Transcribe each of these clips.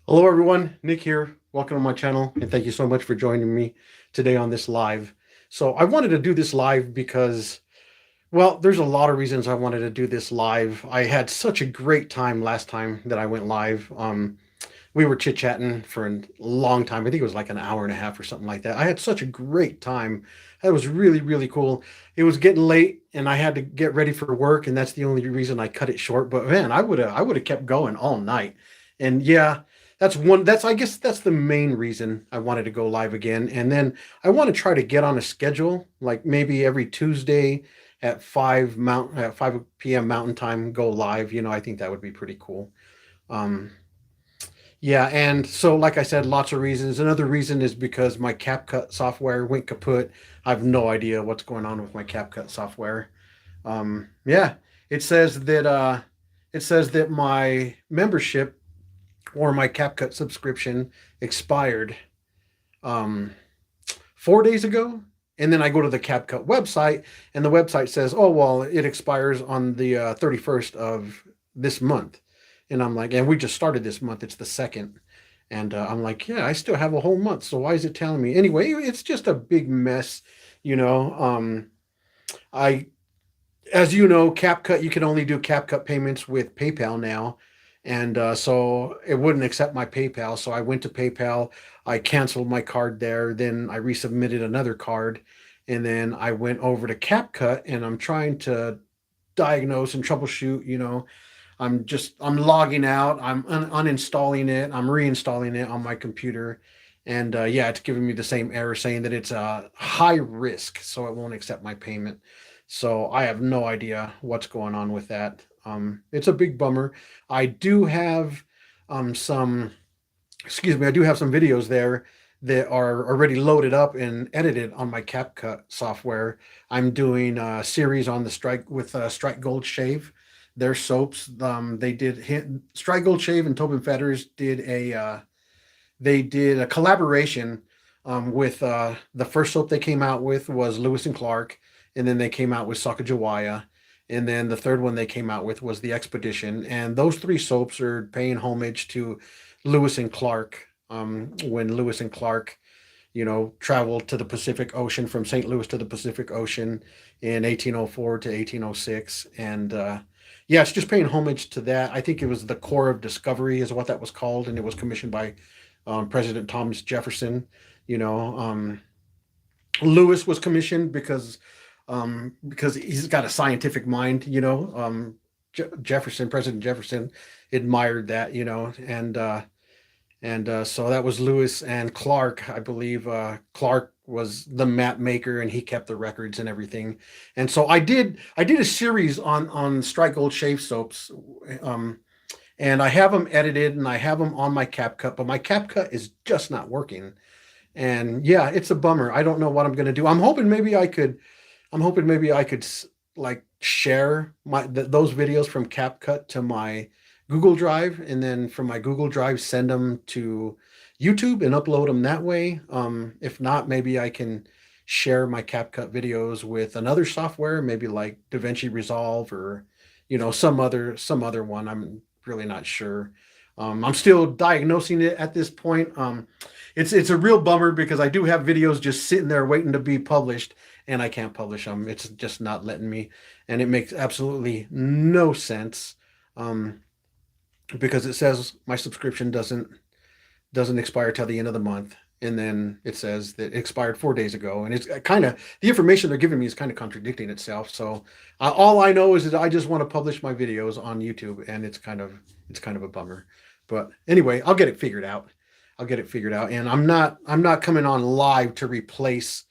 Hello everyone, Nick here. Welcome to my channel and thank you so much for joining me today on this live. So I wanted to do this live because, well, there's a lot of reasons I wanted to do this live. I had such a great time last time that I went live. We were chit-chatting for a long time. I think it was like an hour and a half or something like that. I had such a great time. It was really, really cool. It was getting late and I had to get ready for work, and that's the only reason I cut it short. But man, I would have kept going all night. And yeah, I guess that's the main reason I wanted to go live again. And then I want to try to get on a schedule, like maybe every Tuesday at 5 p.m. Mountain Time, go live. I think that would be pretty cool. Um, yeah, and so like I said, lots of reasons. Another reason is because my CapCut software went kaput. I have no idea what's going on with my CapCut software. Yeah, it says that my membership or my CapCut subscription expired um 4 days ago. And then I go to the CapCut website and the website says, oh, well, it expires on the 31st of this month. And I'm like, and we just started this month. It's the second. And I'm like, yeah, I still have a whole month. So why is it telling me? Anyway, it's just a big mess, you know. I As you know, CapCut, you can only do CapCut payments with PayPal now. And so it wouldn't accept my PayPal. So I went to PayPal, I canceled my card there, then I resubmitted another card. And then I went over to CapCut and I'm trying to diagnose and troubleshoot. I'm logging out, I'm uninstalling it, I'm reinstalling it on my computer. And yeah, it's giving me the same error saying that it's a high risk, so it won't accept my payment. So I have no idea what's going on with that. It's a big bummer. I do have some, excuse me, I do have some videos there that are already loaded up and edited on my CapCut software. I'm doing a series on the Strike Gold Shave, their soaps. Strike Gold Shave and Tobin Fetters did a collaboration with the first soap they came out with was Lewis and Clark, and then they came out with Sacagawea, and then the third one they came out with was the Expedition. And those three soaps are paying homage to Lewis and Clark, when Lewis and Clark, traveled to the Pacific Ocean, from St. Louis to the Pacific Ocean in 1804 to 1806. And yeah, it's just paying homage to that. I think it was the Corps of Discovery is what that was called, and it was commissioned by President Thomas Jefferson. You know, Lewis was commissioned because he's got a scientific mind. President Jefferson admired that. And so that was Lewis. And Clark, I believe, Clark was the map maker, and he kept the records and everything. And so I did a series on Strike Gold Shave soaps. And I have them edited and I have them on my CapCut, but my CapCut is just not working. And yeah, it's a bummer. I don't know what I'm going to do. I'm hoping maybe I could like share those videos from CapCut to my Google Drive, and then from my Google Drive send them to YouTube and upload them that way. If not, maybe I can share my CapCut videos with another software, maybe like DaVinci Resolve, or some other one. I'm really not sure. I'm still diagnosing it at this point. It's a real bummer because I do have videos just sitting there waiting to be published, and I can't publish them. It's just not letting me, and it makes absolutely no sense. Um, because it says my subscription doesn't expire till the end of the month, and then it says that it expired 4 days ago, and it's kind of, the information they're giving me is kind of contradicting itself. So all I know is that I just want to publish my videos on YouTube, and it's kind of a bummer. But anyway, I'll get it figured out. And I'm not coming on live to replace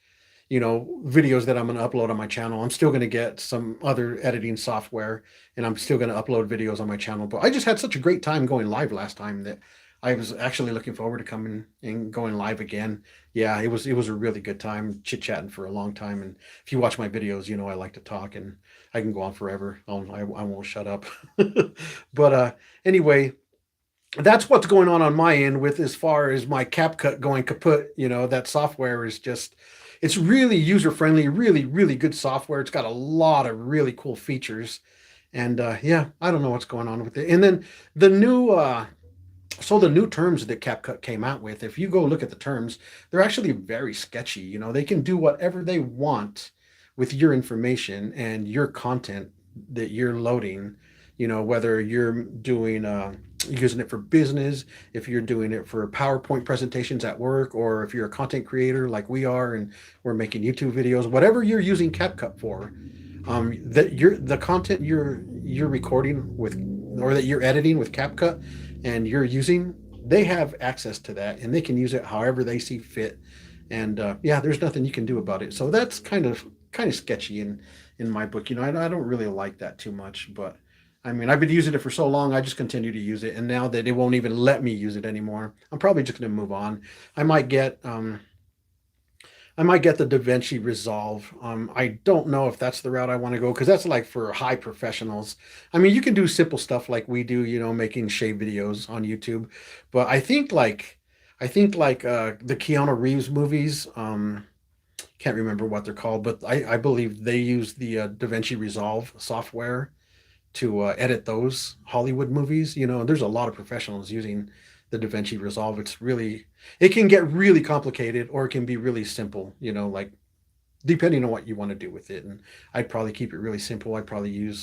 videos that I'm going to upload on my channel. I'm still going to get some other editing software, and I'm still going to upload videos on my channel. But I just had such a great time going live last time that I was actually looking forward to coming and going live again. Yeah, it was a really good time chit-chatting for a long time. And if you watch my videos, I like to talk, and I can go on forever. I won't shut up. But anyway, that's what's going on my end with, as far as my CapCut going kaput. That software is just, it's really user friendly, really, really good software. It's got a lot of really cool features. And yeah, I don't know what's going on with it. And then the new So the new terms that CapCut came out with, if you go look at the terms, they're actually very sketchy. You know, they can do whatever they want with your information and your content that you're loading. You know, whether you're doing using it for business, if you're doing it for PowerPoint presentations at work, or if you're a content creator like we are and we're making YouTube videos, whatever you're using CapCut for, that you're the content you're recording with, or that you're editing with CapCut and you're using, they have access to that and they can use it however they see fit. And yeah, there's nothing you can do about it. So that's kind of sketchy in my book. You know, I don't really like that too much, but I mean, I've been using it for so long, I just continue to use it. And now that it won't even let me use it anymore, I'm probably just going to move on. I might get I might get the DaVinci Resolve. I don't know if that's the route I want to go, because that's like for high professionals. I mean, you can do simple stuff like we do, you know, making shave videos on YouTube. But I think like the Keanu Reeves movies. Can't remember what they're called, but I believe they use the DaVinci Resolve software to edit those Hollywood movies. You know, there's a lot of professionals using the DaVinci Resolve. It can get really complicated or it can be really simple, you know, like depending on what you want to do with it. And I'd probably keep it really simple. I'd probably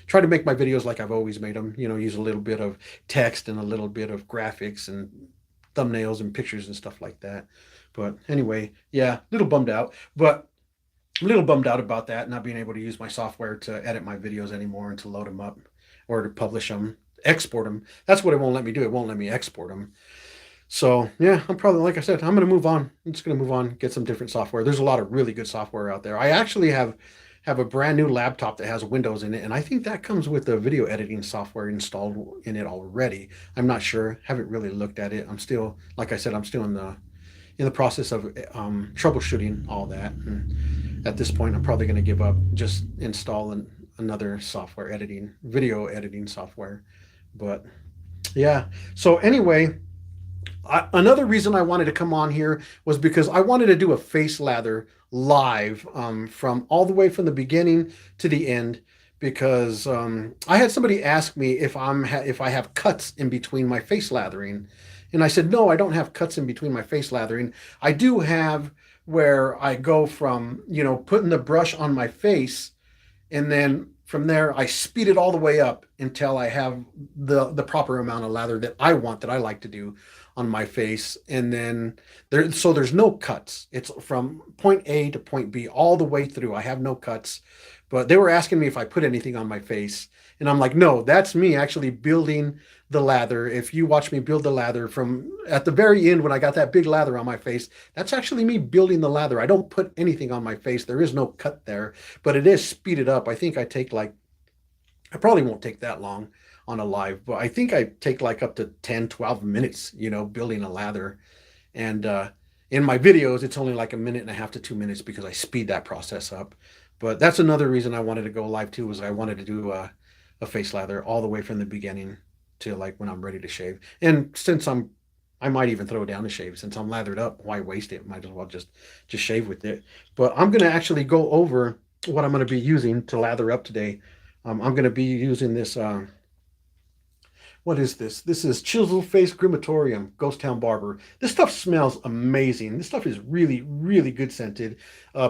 try to make my videos like I've always made them, you know, use a little bit of text and a little bit of graphics and thumbnails and pictures and stuff like that. But anyway, yeah, a little bummed out, but I'm a little bummed out about that, not being able to use my software to edit my videos anymore and to load them up or to publish them, export them. That's what it won't let me do. It won't let me export them. So yeah, I'm probably, like I said, I'm going to move on. I'm just going to move on, get some different software. There's a lot of really good software out there. I actually have a brand new laptop that has Windows in it, and I think that comes with the video editing software installed in it already. I'm not sure. Haven't really looked at it. I'm still, like I said, I'm still in the process of troubleshooting all that. And at this point, I'm probably going to give up, just installing another software editing, video editing software. But yeah. So anyway, another reason I wanted to come on here was because I wanted to do a face lather live, from all the way from the beginning to the end, because I had somebody ask me if I have cuts in between my face lathering, and I said no, I don't have cuts in between my face lathering. I do have where I go from, you know, putting the brush on my face, and then from there I speed it all the way up until I have the proper amount of lather that I want, that I like to do on my face. And then there's no cuts. It's from point A to point B all the way through. I have no cuts. But they were asking me if I put anything on my face, and I'm like, no, that's me actually building the lather. If you watch me build the lather from at the very end when I got that big lather on my face, that's actually me building the lather. I don't put anything on my face. There is no cut there, but it is speeded up. I think I probably won't take that long on a live, but I think I take like up to 10, 12 minutes, you know, building a lather. And in my videos, it's only like a minute and a half to 2 minutes because I speed that process up. But that's another reason I wanted to go live too, was I wanted to do a face lather all the way from the beginning to like when I'm ready to shave. And since I might even throw down a shave since I'm lathered up. Why waste it? Might as well just shave with it. But I'm going to actually go over what I'm going to be using to lather up today. I'm going to be using this. What is this? This is Chisel Face Crematorium Ghost Town Barber. This stuff smells amazing. This stuff is really, really good scented.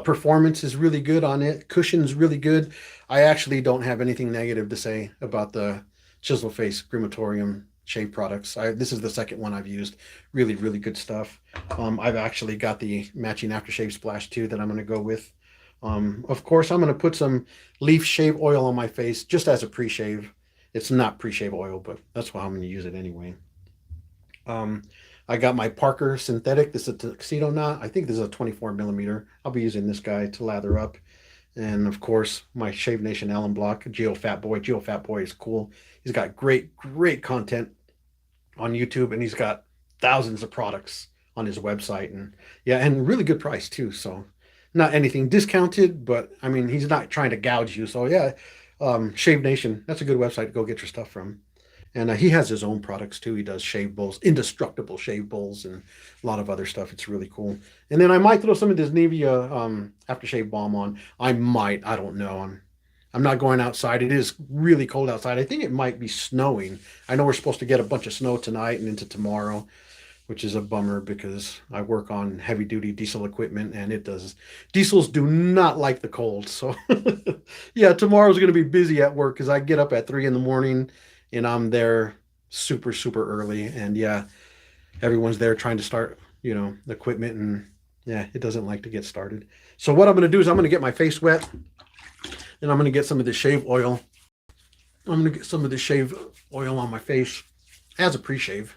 Performance is really good on it. Cushion's really good. I actually don't have anything negative to say about the Chisel Face Crematorium shave products. This is the second one I've used. Really, really good stuff. I've actually got the matching aftershave splash too that I'm going to go with. Of course, I'm going to put some leaf shave oil on my face just as a pre-shave. It's not pre-shave oil, but that's why I'm going to use it anyway. I got my Parker synthetic. This is a tuxedo knot. I think this is a 24 millimeter. I'll be using this guy to lather up. And of course, my Shave Nation Allen block, Geo Fat Boy. Geo Fat Boy is cool. He's got great, great content on YouTube, and he's got thousands of products on his website. And yeah, and really good price too. So not anything discounted, but I mean, he's not trying to gouge you. So yeah, Shave Nation, that's a good website to go get your stuff from. And he has his own products too. He does shave bowls, indestructible shave bowls, and a lot of other stuff. It's really cool. And then I might throw some of this Nivea aftershave balm on. I don't know. I'm not going outside. It is really cold outside. I think it might be snowing. I know we're supposed to get a bunch of snow tonight and into tomorrow, which is a bummer because I work on heavy duty diesel equipment and diesels do not like the cold. So yeah, tomorrow's going to be busy at work because I get up at 3 in the morning and I'm there super, super early. And yeah, everyone's there trying to start, the equipment, and yeah, it doesn't like to get started. So what I'm going to do is I'm going to get my face wet and I'm going to get some of the shave oil. I'm going to get some of the shave oil on my face as a pre-shave.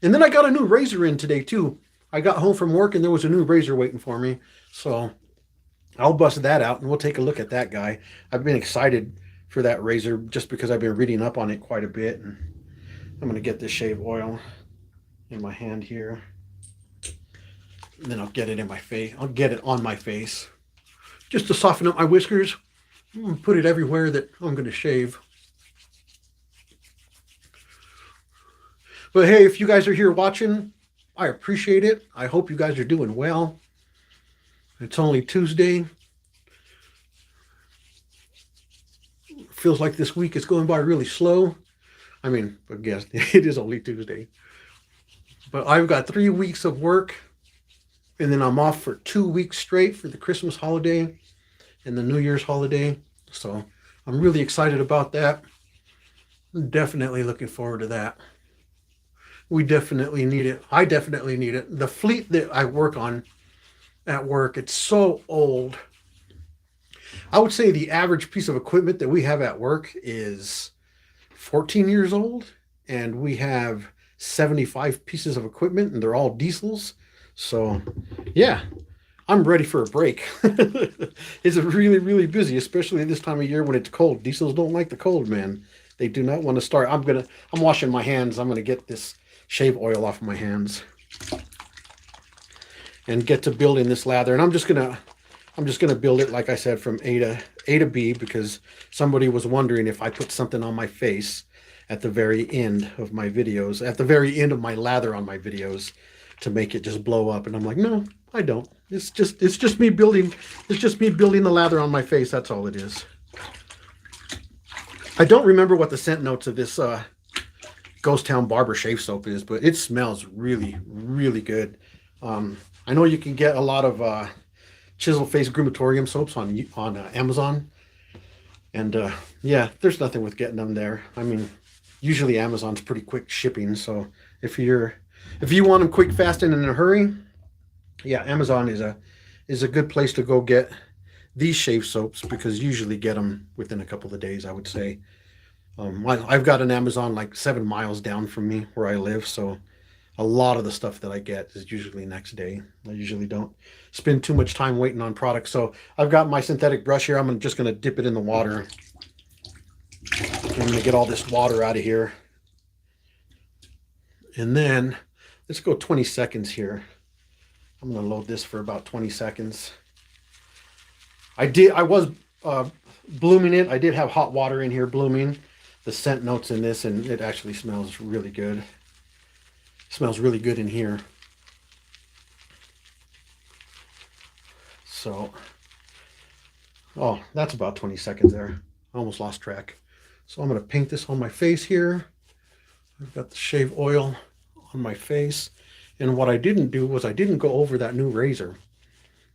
And then I got a new razor in today too. I got home from work and there was a new razor waiting for me. So I'll bust that out and we'll take a look at that guy. I've been excited for that razor just because I've been reading up on it quite a bit. And I'm going to get this shave oil in my hand here. And then I'll get it in my face. I'll get it on my face just to soften up my whiskers. I'm going to put it everywhere that I'm going to shave. But hey, if you guys are here watching, I appreciate it. I hope you guys are doing well. It's only Tuesday. Feels like this week is going by really slow. I mean, I guess it is only Tuesday. But I've got 3 weeks of work, and then I'm off for 2 weeks straight for the Christmas holiday and the New Year's holiday. So I'm really excited about that. I'm definitely looking forward to that. We definitely need it. I definitely need it. The fleet that I work on at work, it's so old. I would say the average piece of equipment that we have at work is 14 years old, and we have 75 pieces of equipment, and they're all diesels. So yeah, I'm ready for a break. It's really, really busy, especially this time of year when it's cold. Diesels don't like the cold, man. They do not want to start. I'm washing my hands. I'm going to get this shave oil off my hands and get to building this lather. And I'm just gonna build it, like I said, from A to B, because somebody was wondering if I put something on my face at the very end of my videos, at the very end of my lather on my videos, to make it just blow up. And I'm like, no, I don't. It's just me building the lather on my face. That's all it is. I don't remember what the scent notes of this Ghost Town Barber Shave Soap is, but it smells really, really good. I know you can get a lot of chisel face crematorium soaps on Amazon, and yeah, there's nothing with getting them there. I mean, usually Amazon's pretty quick shipping, so if you want them quick, fast, and in a hurry, yeah, Amazon is a good place to go get these shave soaps, because you usually get them within a couple of days, I would say. I've got an Amazon like 7 miles down from me where I live, so a lot of the stuff that I get is usually next day. I usually don't spend too much time waiting on products. So I've got my synthetic brush here. I'm just going to dip it in the water. I'm going to get all this water out of here. And then let's go 20 seconds here. I'm going to load this for about 20 seconds. I was blooming it. I did have hot water in here blooming the scent notes in this, and it actually smells really good. It smells really good in here. So, oh, that's about 20 seconds there. I almost lost track. So I'm going to paint this on my face here. I've got the shave oil on my face. And what I didn't do was I didn't go over that new razor.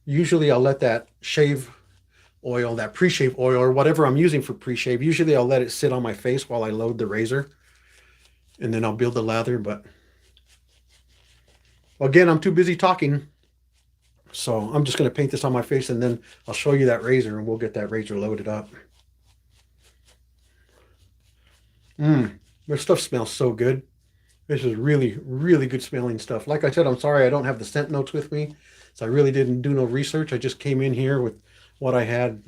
Usually I'll let that shave oil, that pre-shave oil, or whatever I'm using for pre-shave, usually I'll let it sit on my face while I load the razor, and then I'll build the lather. But again, I'm too busy talking, so I'm just going to paint this on my face, and then I'll show you that razor, and we'll get that razor loaded up. This stuff smells so good. This is really, really good smelling stuff. Like I said, I'm sorry I don't have the scent notes with me, so I really didn't do no research. I just came in here with what I had.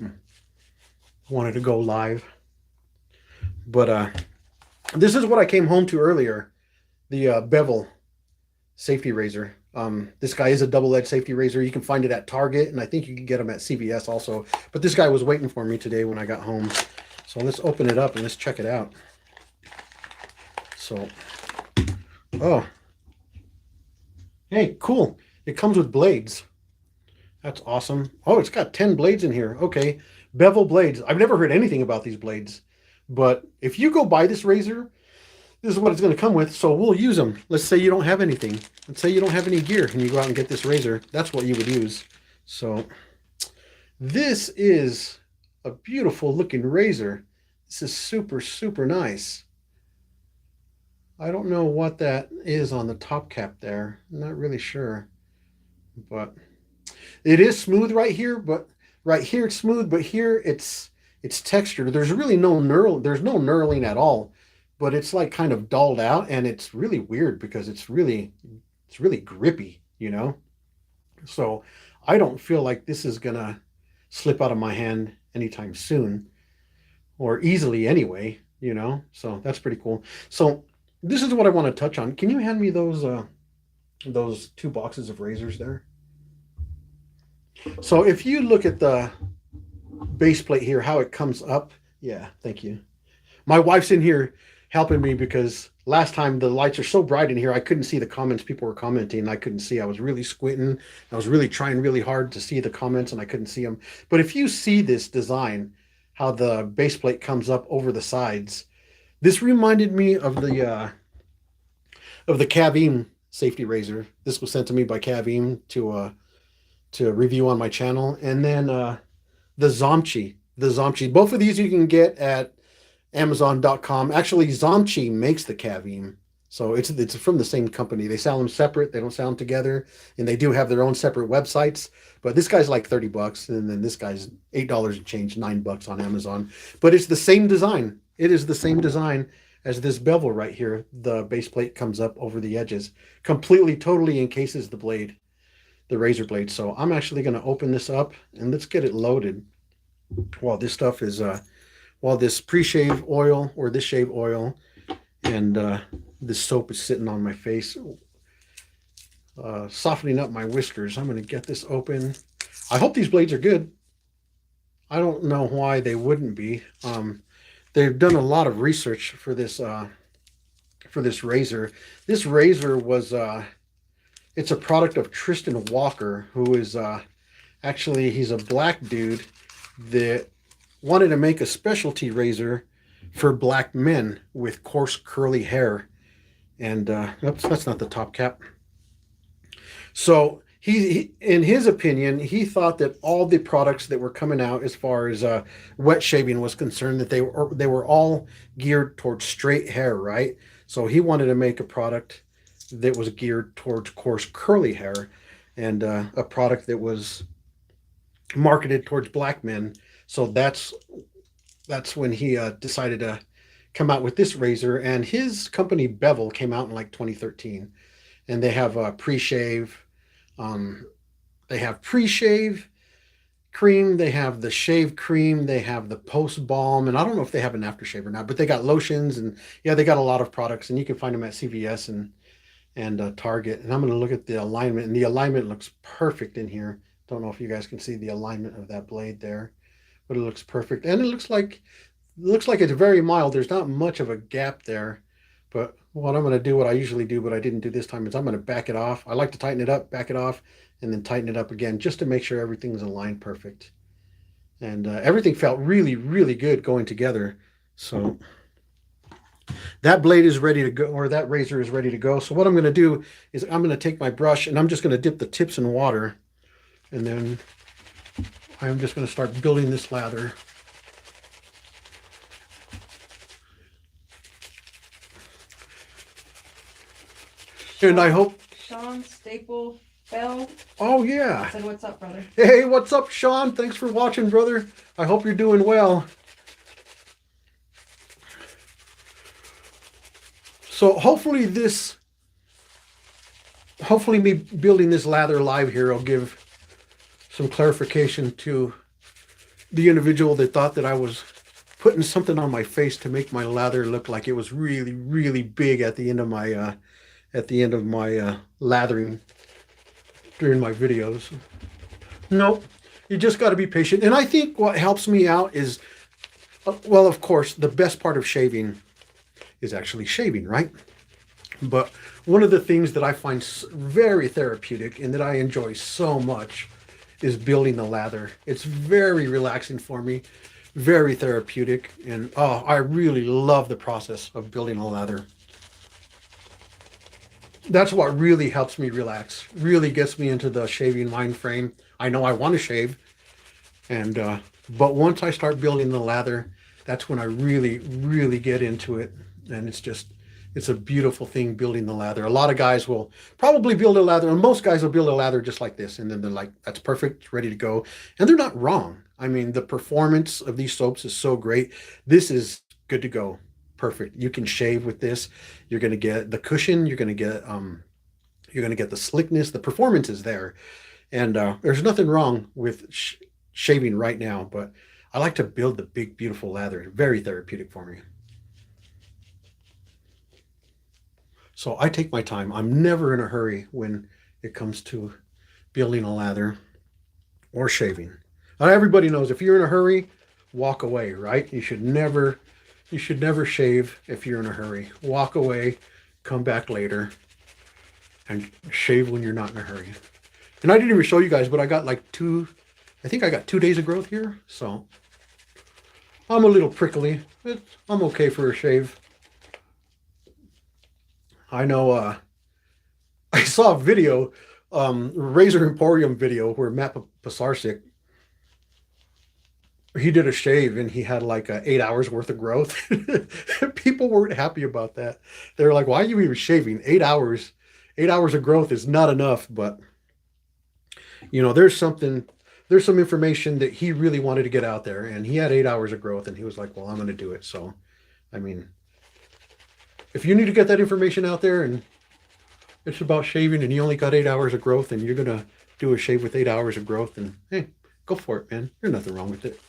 Wanted to go live. But this is what I came home to earlier. The bevel safety razor. This guy is a double-edged safety razor. You can find it at Target, and I think you can get them at CVS also. But this guy was waiting for me today when I got home. So let's open it up and let's check it out. So, oh. Hey, cool. It comes with blades. That's awesome. Oh, it's got 10 blades in here. Okay. bevel blades. I've never heard anything about these blades, but if you go buy this razor, this is what it's going to come with. So we'll use them. Let's say you don't have anything. Let's say you don't have any gear and you go out and get this razor. That's what you would use. So this is a beautiful looking razor. This is super, super nice. I don't know what that is on the top cap there. I'm not really sure, but it is smooth right here, but right here it's smooth, but here it's textured. There's really no knurl, there's no knurling at all, but it's like kind of dulled out, and it's really weird because it's really grippy, you know? So I don't feel like this is gonna slip out of my hand anytime soon, or easily anyway, you know? So that's pretty cool. So this is what I want to touch on. Can you hand me those 2 boxes of razors there? So if you look at the base plate here, how it comes up. Yeah, thank you. My wife's in here helping me because last time the lights are so bright in here, I couldn't see the comments people were commenting. I couldn't see. I was really squinting. I was really trying really hard to see the comments, and I couldn't see them. But if you see this design, how the base plate comes up over the sides, this reminded me of the Kavim safety razor. This was sent to me by Kavim to review on my channel. And then the Zomchi. Both of these you can get at Amazon.com. Actually, Zomchi makes the Kavim. So it's from the same company. They sell them separate. They don't sell them together. And they do have their own separate websites. But this guy's like $30. And then this guy's $8 and change, $9 on Amazon. But it's the same design. It is the same design as this bevel right here. The base plate comes up over the edges. Completely, totally encases the blade. The razor blade. So I'm actually going to open this up and let's get it loaded while this stuff is while this pre-shave oil or this shave oil and this soap is sitting on my face, softening up my whiskers. I'm going to get this open. I hope these blades are good. I don't know why they wouldn't be. They've done a lot of research for this razor. This razor was it's a product of Tristan Walker, who is actually, he's a black dude that wanted to make a specialty razor for black men with coarse curly hair. And oops, that's not the top cap. So he in his opinion, he thought that all the products that were coming out as far as wet shaving was concerned, that they were all geared towards straight hair, right? So he wanted to make a product that was geared towards coarse curly hair, and a product that was marketed towards black men. So that's when he decided to come out with this razor. And his company Bevel came out in like 2013, and they have pre-shave. They have pre-shave cream, they have the shave cream, they have the post balm, and I don't know if they have an aftershave or not, but they got lotions, and yeah, they got a lot of products, and you can find them at CVS and Target. And I'm going to look at the alignment, and the alignment looks perfect in here. Don't know if you guys can see the alignment of that blade there, but it looks perfect, and it looks like it's very mild. There's not much of a gap there. But what I'm going to do, what I usually do, but I didn't do this time, is I'm going to back it off. I like to tighten it up, back it off, and then tighten it up again just to make sure everything's aligned perfect. And everything felt really, really good going together. So that blade is ready to go, or that razor is ready to go. So what I'm going to do is I'm going to take my brush and I'm just going to dip the tips in water. And then I'm just going to start building this lather. And I hope Sean Staple Bell. Oh yeah. Said, what's up, brother? Hey, what's up, Sean? Thanks for watching, brother. I hope you're doing well. So hopefully me building this lather live here will give some clarification to the individual that thought that I was putting something on my face to make my lather look like it was really, really big at the end of my lathering during my videos. No, you just got to be patient. And I think what helps me out is, well, of course, the best part of shaving is actually shaving, right? But one of the things that I find very therapeutic and that I enjoy so much is building the lather. It's very relaxing for me, very therapeutic, and oh, I really love the process of building a lather. That's what really helps me relax, really gets me into the shaving mind frame. I know I want to shave, and but once I start building the lather, that's when I really, really get into it, and it's a beautiful thing building the lather. A lot of guys will probably build a lather, and most guys will build a lather just like this, and then they're like, "That's perfect, it's ready to go," and they're not wrong. I mean, the performance of these soaps is so great. This is good to go, perfect. You can shave with this. You're going to get the cushion. You're going to get the slickness. The performance is there, and there's nothing wrong with shaving right now. But I like to build the big, beautiful lather. Very therapeutic for me. So I take my time. I'm never in a hurry when it comes to building a lather or shaving. Now, everybody knows if you're in a hurry, walk away, right? You should never shave if you're in a hurry. Walk away, come back later, and shave when you're not in a hurry. And I didn't even show you guys, but I think I got 2 days of growth here. So I'm a little prickly. I'm okay for a shave. I know I saw a video, Razor Emporium video where Matt Pasarcik, he did a shave and he had like 8 hours worth of growth. People weren't happy about that. They were like, "Why are you even shaving? 8 hours, 8 hours of growth is not enough." But there's some information that he really wanted to get out there, and he had 8 hours of growth, and he was like, "Well, I'm going to do it." So, I mean, if you need to get that information out there, and it's about shaving, and you only got 8 hours of growth, and you're going to do a shave with 8 hours of growth, and hey, go for it, man. There's nothing wrong with it.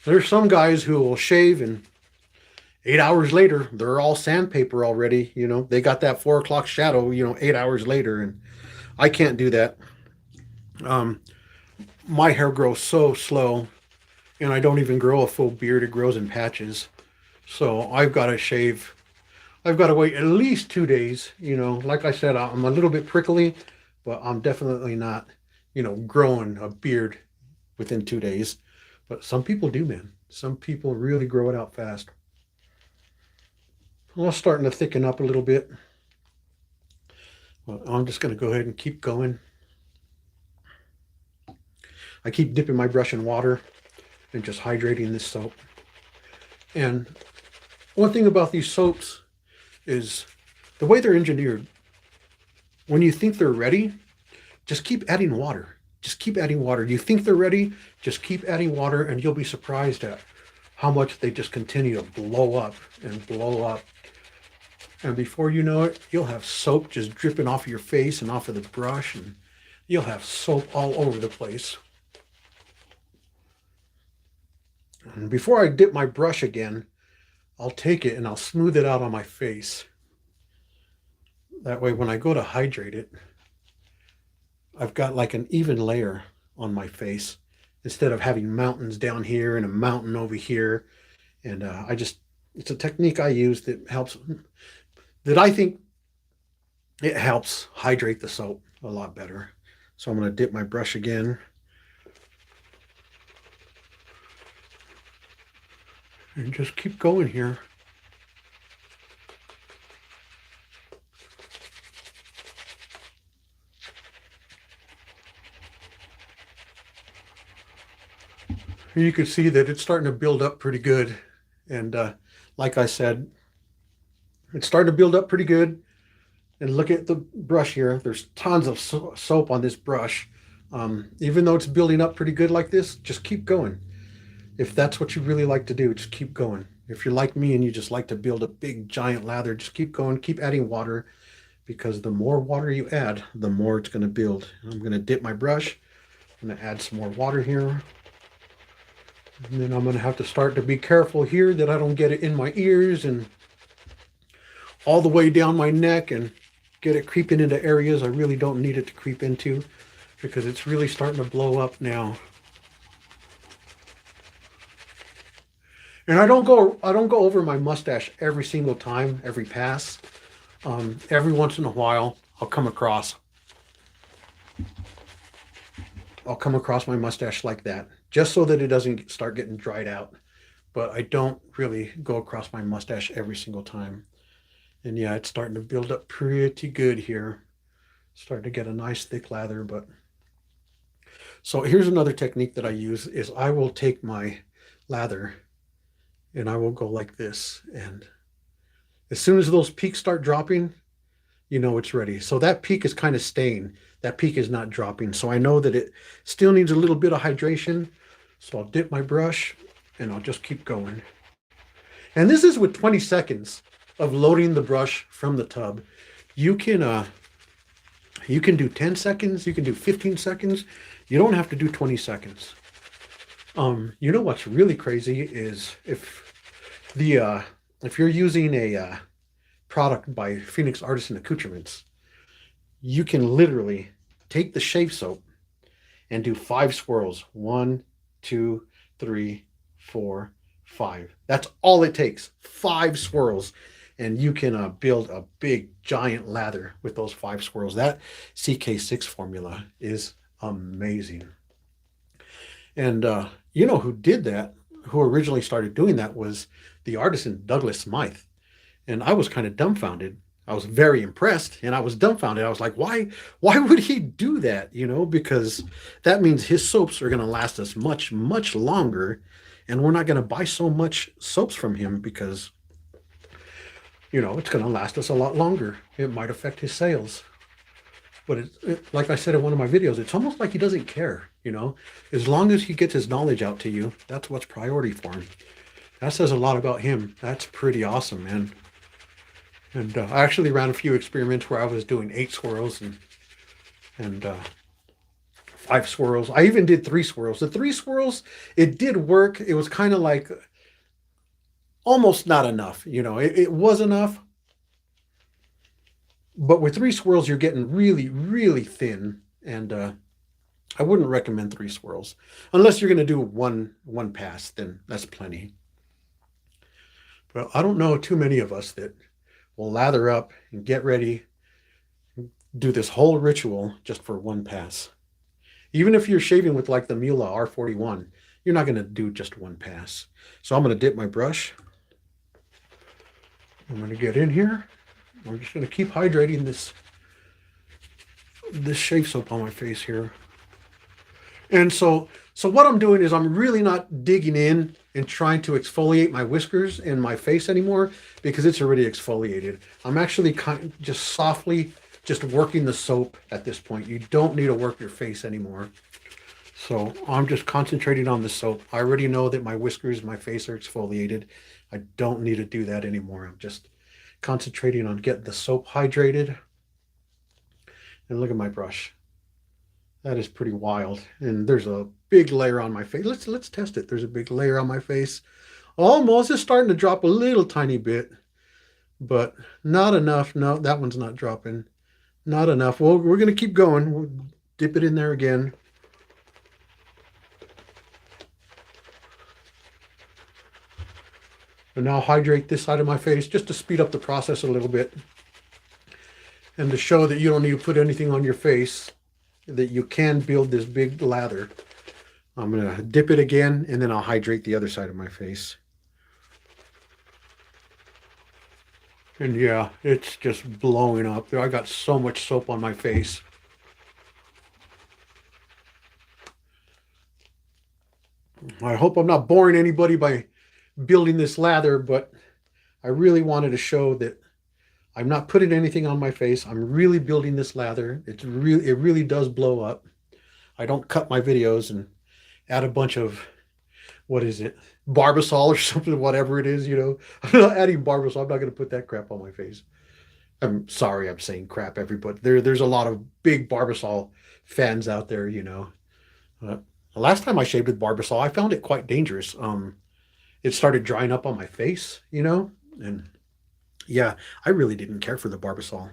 There's some guys who will shave and 8 hours later, they're all sandpaper already. They got that 4 o'clock shadow, 8 hours later. And I can't do that. My hair grows so slow, and I don't even grow a full beard. It grows in patches. So I've got to shave. I've got to wait at least 2 days. Like I said, I'm a little bit prickly, but I'm definitely not, growing a beard within 2 days. But some people do, man. Some people really grow it out fast. Well, it's starting to thicken up a little bit. Well, I'm just going to go ahead and keep going. I keep dipping my brush in water and just hydrating this soap. And one thing about these soaps is the way they're engineered. When you think they're ready, just keep adding water. Just keep adding water. You think they're ready, just keep adding water, and you'll be surprised at how much they just continue to blow up and blow up. And before you know it, you'll have soap just dripping off of your face and off of the brush, and you'll have soap all over the place. And before I dip my brush again, I'll take it and I'll smooth it out on my face. That way, when I go to hydrate it, I've got like an even layer on my face instead of having mountains down here and a mountain over here. And it's a technique I use that I think it helps hydrate the soap a lot better. So I'm going to dip my brush again. And just keep going here. You can see that it's starting to build up pretty good. And like I said, it's starting to build up pretty good. And look at the brush here. There's tons of soap on this brush. Even though it's building up pretty good like this, just keep going. If that's what you really like to do, just keep going. If you're like me and you just like to build a big giant lather, just keep going, keep adding water, because the more water you add, the more it's going to build. I'm going to dip my brush. I'm going to add some more water here. And then I'm going to have to start to be careful here that I don't get it in my ears and all the way down my neck and get it creeping into areas I really don't need it to creep into, because it's really starting to blow up now. And I don't go over my mustache every single time, every pass. Every once in a while, I'll come across I'll come across my mustache like that, just so that it doesn't start getting dried out. But I don't really go across my mustache every single time. And yeah, it's starting to build up pretty good here. Starting to get a nice thick lather. But so here's another technique that I use is I will take my lather and I will go like this. And as soon as those peaks start dropping, you know it's ready. So that peak is kind of staying. That peak is not dropping. So I know that it still needs a little bit of hydration. So I'll dip my brush and I'll just keep going. And this is with 20 seconds of loading the brush from the tub. You can do 10 seconds, you can do 15 seconds. You don't have to do 20 seconds. You know what's really crazy is if you're using a product by Phoenix Artisan Accoutrements, you can literally take the shave soap and do 5 swirls. 1, 2, 3, 4, 5. That's all it takes. 5 swirls. And you can build a big giant lather with those 5 swirls. That CK6 formula is amazing. And you know who did that, who originally started doing that, was the artisan Douglas Smythe. And I was kind of dumbfounded. I was very impressed and I was dumbfounded. I was like, why would he do that? You know, because that means his soaps are going to last us much, much longer. And we're not going to buy so much soaps from him because, you know, it's going to last us a lot longer. It might affect his sales. But like I said in one of my videos, it's almost like he doesn't care, you know. As long as he gets his knowledge out to you, that's what's priority for him. That says a lot about him. That's pretty awesome, man. And I actually ran a few experiments where I was doing 8 swirls and 5 swirls. I even did 3 swirls. The 3 swirls, it did work. It was kind of like almost not enough. You know, it was enough. But with 3 swirls, you're getting really, really thin. And I wouldn't recommend 3 swirls. Unless you're going to do one pass, then that's plenty. But I don't know too many of us that will lather up and get ready, do this whole ritual just for 1 pass. Even if you're shaving with like the Mula R41, you're not going to do just 1 pass. So I'm going to dip my brush. I'm going to get in here. I'm just going to keep hydrating this shave soap on my face here. And so what I'm doing is I'm really not digging in and trying to exfoliate my whiskers and my face anymore because it's already exfoliated. I'm actually just softly just working the soap at this point. You don't need to work your face anymore. So I'm just concentrating on the soap. I already know that my whiskers, my face are exfoliated. I don't need to do that anymore. I'm just concentrating on getting the soap hydrated. And look at my brush. That is pretty wild. And there's a big layer on my face. Let's test it. There's a big layer on my face. Almost. It's starting to drop a little tiny bit, but not enough. No, that one's not dropping. Not enough. Well, we're going to keep going. We'll dip it in there again. And now hydrate this side of my face just to speed up the process a little bit. And to show that you don't need to put anything on your face, that you can build this big lather. I'm going to dip it again, and then I'll hydrate the other side of my face. And yeah, it's just blowing up. I got so much soap on my face. I hope I'm not boring anybody by building this lather, but I really wanted to show that I'm not putting anything on my face. I'm really building this lather. It really does blow up. I don't cut my videos and add a bunch of, what is it, Barbasol or something, whatever it is, you know. I'm not adding Barbasol. I'm not going to put that crap on my face. I'm sorry I'm saying crap, everybody. There's a lot of big Barbasol fans out there, you know. The last time I shaved with Barbasol, I found it quite dangerous. It started drying up on my face, you know, and yeah, I really didn't care for the Barbasol,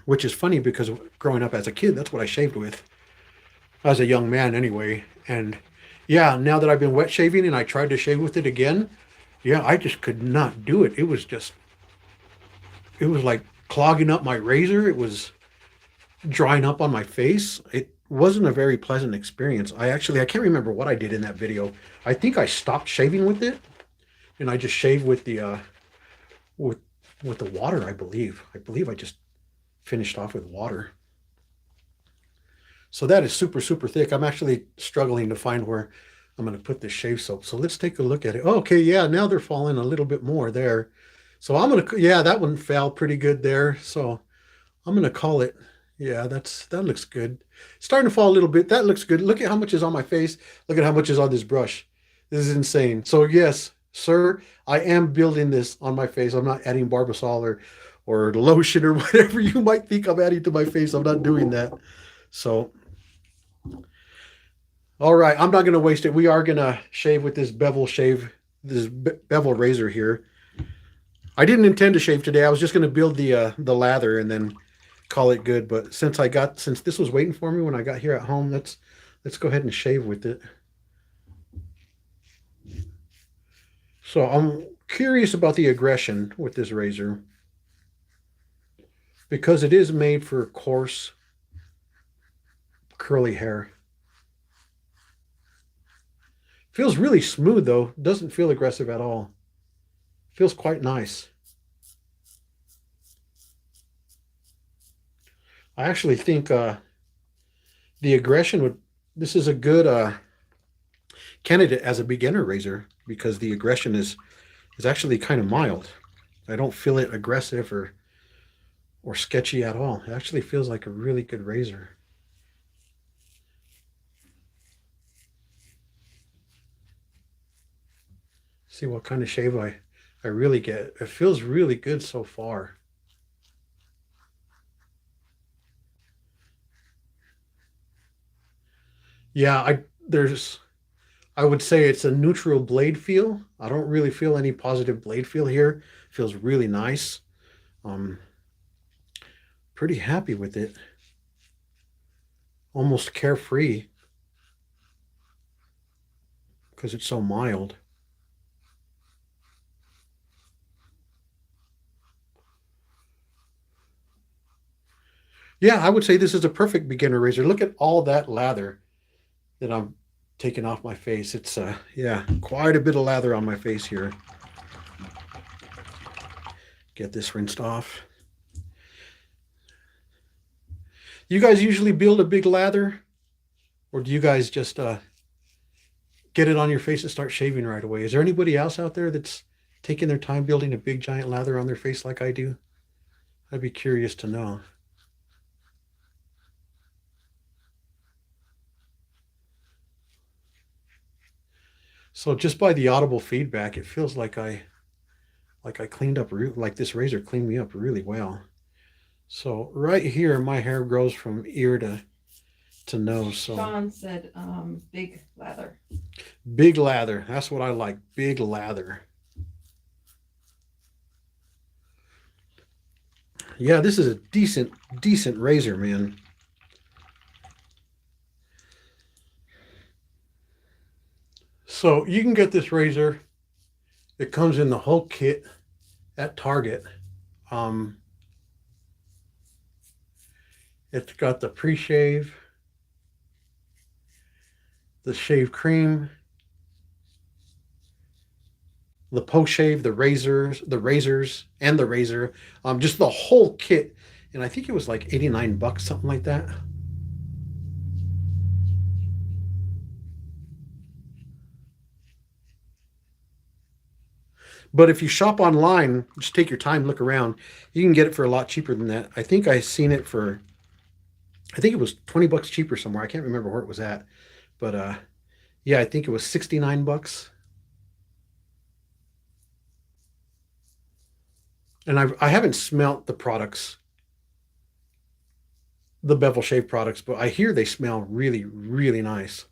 which is funny because growing up as a kid, that's what I shaved with as a young man anyway. And yeah, now that I've been wet shaving and I tried to shave with it again, yeah, I just could not do it. It was like clogging up my razor. It was drying up on my face. It wasn't a very pleasant experience. I can't remember what I did in that video. I think I stopped shaving with it, and I just shaved with the with with the water. I believe I just finished off with water. So that is super, super thick. I'm actually struggling to find where I'm going to put this shave soap. So let's take a look at it. Oh, okay, yeah, now they're falling a little bit more there. So I'm going to, yeah, that one fell pretty good there. So I'm going to call it, yeah, that looks good. Starting to fall a little bit. That looks good. Look at how much is on my face. Look at how much is on this brush. This is insane. So yes, sir, I am building this on my face. I'm not adding Barbasol or lotion or whatever you might think I'm adding to my face. I'm not doing that. So all right, I'm not going to waste it. We are going to shave with this bevel razor here. I didn't intend to shave today. I was just going to build the lather and then call it good. But since this was waiting for me when I got here at home, let's go ahead and shave with it. So I'm curious about the aggression with this razor because it is made for coarse, curly hair. Feels really smooth though. Doesn't feel aggressive at all. Feels quite nice. I actually think the aggression would. This is a good candidate as a beginner razor because the aggression is actually kind of mild. I don't feel it aggressive or sketchy at all. It actually feels like a really good razor. See what kind of shave I really get. It feels really good so far. Yeah, I would say it's a neutral blade feel. I don't really feel any positive blade feel here. Feels really nice. Um, Pretty happy with it. Almost carefree because it's so mild. Yeah, I would say this is a perfect beginner razor. Look at all that lather that I'm taking off my face. It's yeah, quite a bit of lather on my face here. Get this rinsed off. You guys usually build a big lather, or do you guys just get it on your face and start shaving right away? Is there anybody else out there that's taking their time building a big giant lather on their face like I do? I'd be curious to know. So just by the audible feedback, it feels like I cleaned up like this razor cleaned me up really well. So right here, my hair grows from ear to nose. So Sean said, big lather. big lather. That's what I like. Big lather. Yeah, this is a decent razor, man. So you can get this razor. It comes in the whole kit at Target. Um, it's got the pre-shave, the shave cream, the post shave, the razors, and the razor. Just the whole kit. And I think it was like 89 bucks, something like that. But if you shop online, just take your time, look around. You can get it for a lot cheaper than that. I think I seen it for, I think it was 20 bucks cheaper somewhere. I can't remember where it was at. But yeah, I think it was 69 bucks. And I haven't smelt the products, the bevel shave products, but I hear they smell really, really nice.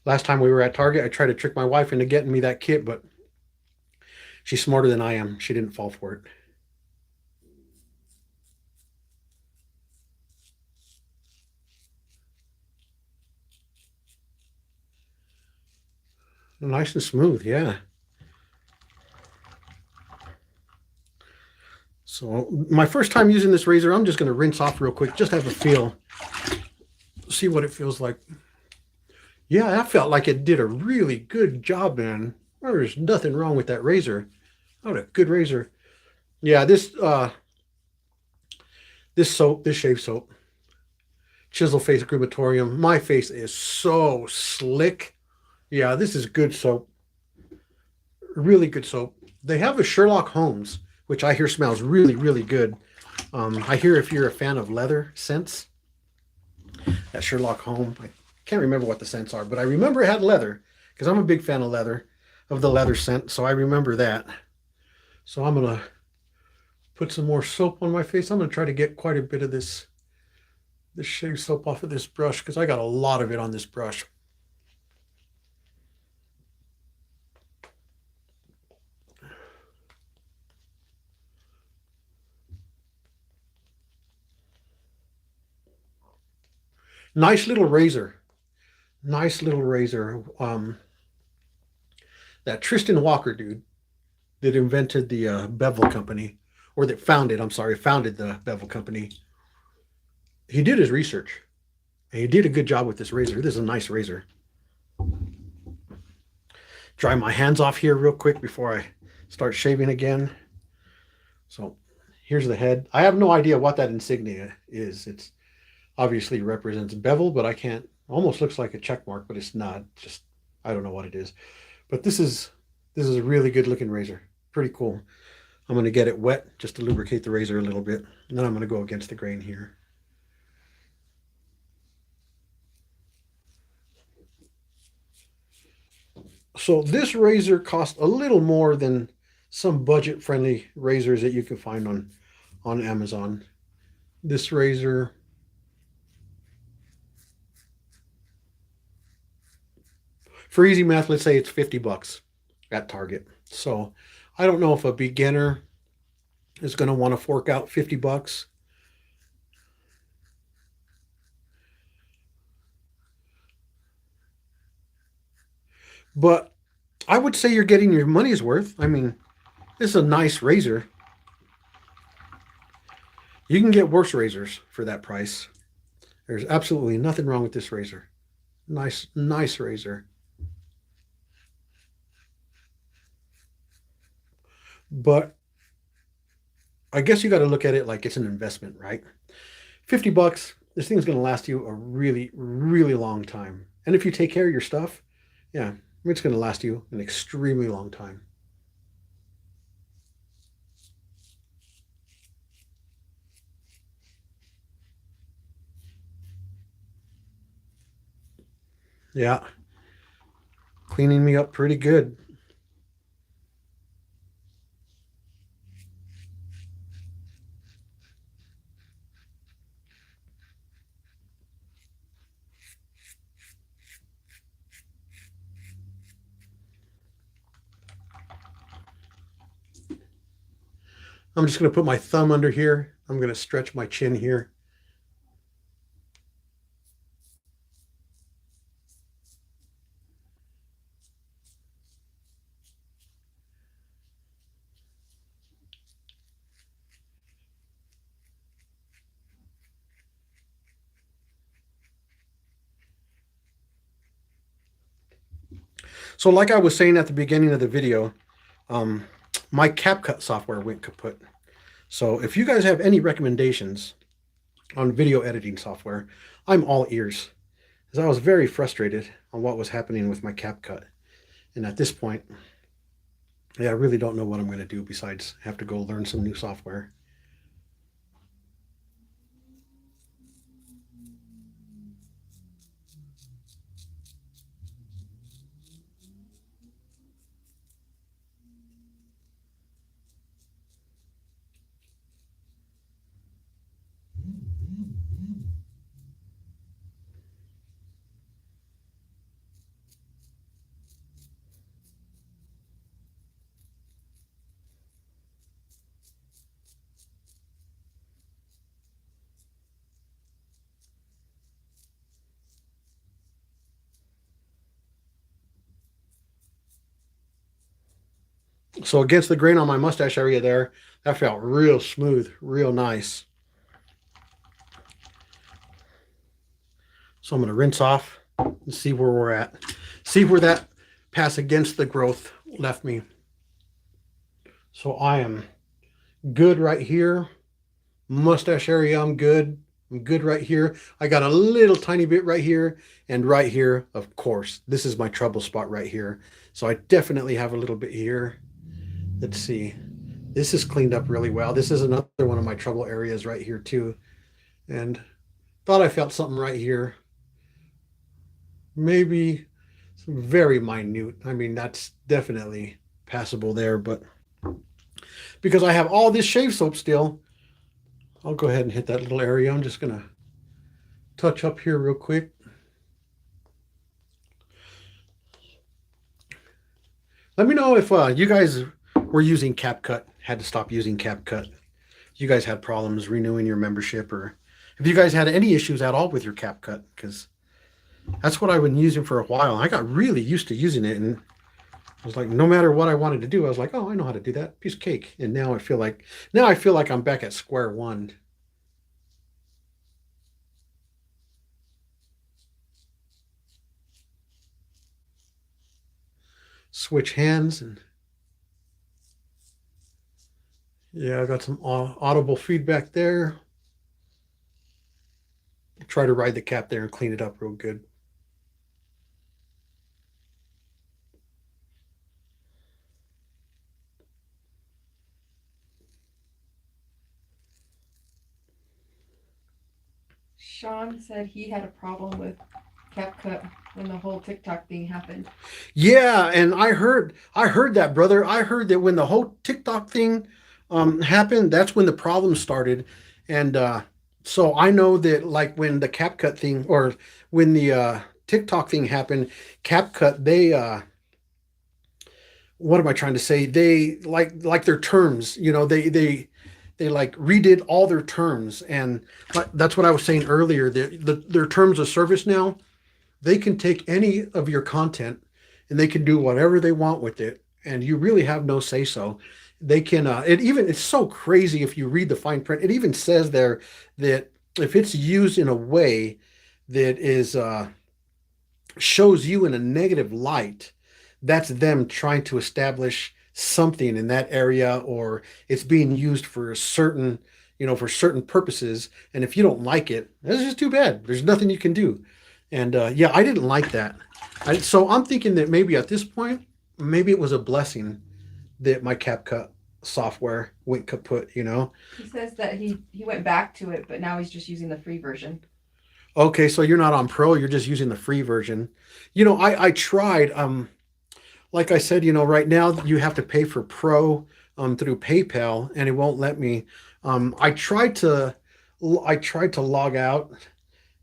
Last time we were at Target, I tried to trick my wife into getting me that kit, but she's smarter than I am. She didn't fall for it. Nice and smooth, yeah. So my first time using this razor, I'm just going to rinse off real quick, just have a feel, see what it feels like. Yeah, I felt like it did a really good job, man. There's nothing wrong with that razor. What a good razor. Yeah, this soap, this shave soap, Chisel Face Crematorium. My face is so slick. Yeah, this is good soap. Really good soap. They have a Sherlock Holmes, which I hear smells really, really good. I hear if you're a fan of leather scents, that Sherlock Holmes. I can't remember what the scents are, but I remember it had leather because I'm a big fan of leather, of the leather scent. So I remember that. So I'm gonna put some more soap on my face. I'm gonna try to get quite a bit of this shave soap off of this brush because I got a lot of it on this brush. Nice little razor. Nice little razor. That Tristan Walker dude that invented the bevel company, or that founded, I'm sorry, founded the bevel company. He did his research. And he did a good job with this razor. This is a nice razor. Dry my hands off here real quick before I start shaving again. So here's the head. I have no idea what that insignia is. It's obviously represents bevel, but I can't, almost looks like a check mark, but it's not. Just, I don't know what it is. But this is a really good looking razor. Pretty cool. I'm going to get it wet just to lubricate the razor a little bit. And then I'm going to go against the grain here. So this razor costs a little more than some budget-friendly razors that you can find on Amazon. This razor, for easy math, let's say it's 50 bucks at Target. So I don't know if a beginner is going to want to fork out 50 bucks. But I would say you're getting your money's worth. I mean, this is a nice razor. You can get worse razors for that price. There's absolutely nothing wrong with this razor. Nice, nice razor. But I guess you got to look at it like it's an investment, right? 50 bucks, this thing's going to last you a really, really long time. And if you take care of your stuff, yeah, it's going to last you an extremely long time. Yeah, cleaning me up pretty good. I'm just going to put my thumb under here. I'm going to stretch my chin here. So like I was saying at the beginning of the video, um, my CapCut software went kaput. So if you guys have any recommendations on video editing software, I'm all ears. Because I was very frustrated on what was happening with my CapCut. And at this point, yeah, I really don't know what I'm going to do besides have to go learn some new software. So against the grain on my mustache area there, that felt real smooth, real nice. So I'm going to rinse off and see where we're at. See where that pass against the growth left me. So I am good right here. Mustache area, I'm good. I'm good right here. I got a little tiny bit right here and right here, of course. This is my trouble spot right here. So I definitely have a little bit here. Let's see. This is cleaned up really well. This is another one of my trouble areas right here too. And thought I felt something right here. Maybe very minute. I mean, that's definitely passable there, but because I have all this shave soap still, I'll go ahead and hit that little area. I'm just gonna touch up here real quick. Let me know if you guys were using CapCut, had to stop using CapCut. You guys had problems renewing your membership, or if you guys had any issues at all with your CapCut, because that's what I've been using for a while. I got really used to using it, and I was like, no matter what I wanted to do, I was like, oh, I know how to do that. Piece of cake. And now I feel like I'm back at square one. Switch hands, and yeah, I got some audible feedback there. Try to ride the cap there and clean it up real good. Sean said he had a problem with CapCut when the whole TikTok thing happened. Yeah, and I heard that, brother. I heard that when the whole TikTok thing happened, that's when the problem started. And so I know that like when the CapCut thing or when the TikTok thing happened, CapCut, they what am I trying to say? They like their terms, they like redid all their terms, and that's what I was saying earlier. Their terms of service now, they can take any of your content and they can do whatever they want with it, and you really have no say so. They can it's so crazy if you read the fine print. It even says there that if it's used in a way that is shows you in a negative light, that's them trying to establish something in that area, or it's being used for certain purposes. And if you don't like it, that's just too bad. There's nothing you can do. And yeah, I didn't like that. So I'm thinking that maybe at this point, maybe it was a blessing that my CapCut software went kaput. He says that he went back to it, but now he's just using the free version. Okay, so you're not on Pro, you're just using the free version. I tried, like I said, right now you have to pay for Pro through PayPal, and it won't let me. I tried to log out,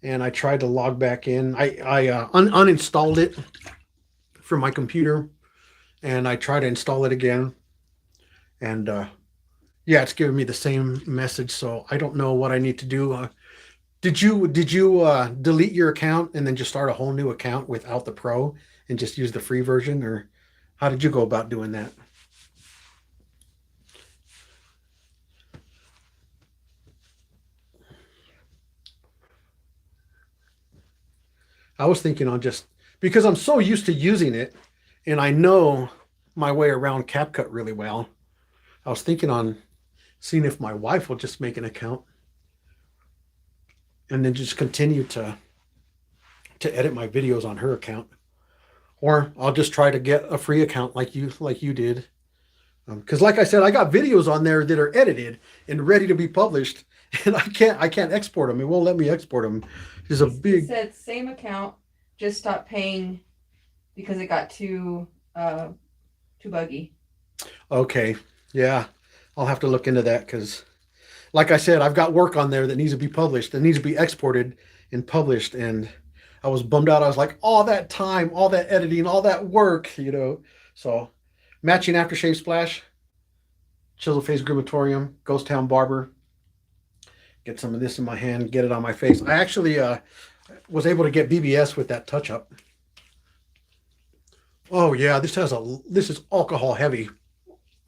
and I tried to log back in. I uninstalled it from my computer, and I tried to install it again, and yeah, it's giving me the same message. So I don't know what I need to do. Did you delete your account and then just start a whole new account without the Pro and just use the free version, or how did you go about doing that? I was thinking on just because I'm so used to using it and I know my way around CapCut really well. I was thinking on seeing if my wife will just make an account and then just continue to edit my videos on her account, or I'll just try to get a free account like you did. Because like I said, I got videos on there that are edited and ready to be published, and I can't export them. It won't let me export them. There's a He big. said same account, just stopped paying because it got too buggy. Okay, yeah, I'll have to look into that because, like I said, I've got work on there that needs to be published, that needs to be exported and published, and I was bummed out. I was like, all that time, all that editing, all that work. So, matching aftershave splash, chisel face grimatorium, ghost town barber. Get some of this in my hand, get it on my face. I actually was able to get BBS with that touch up. Oh yeah, this is alcohol heavy.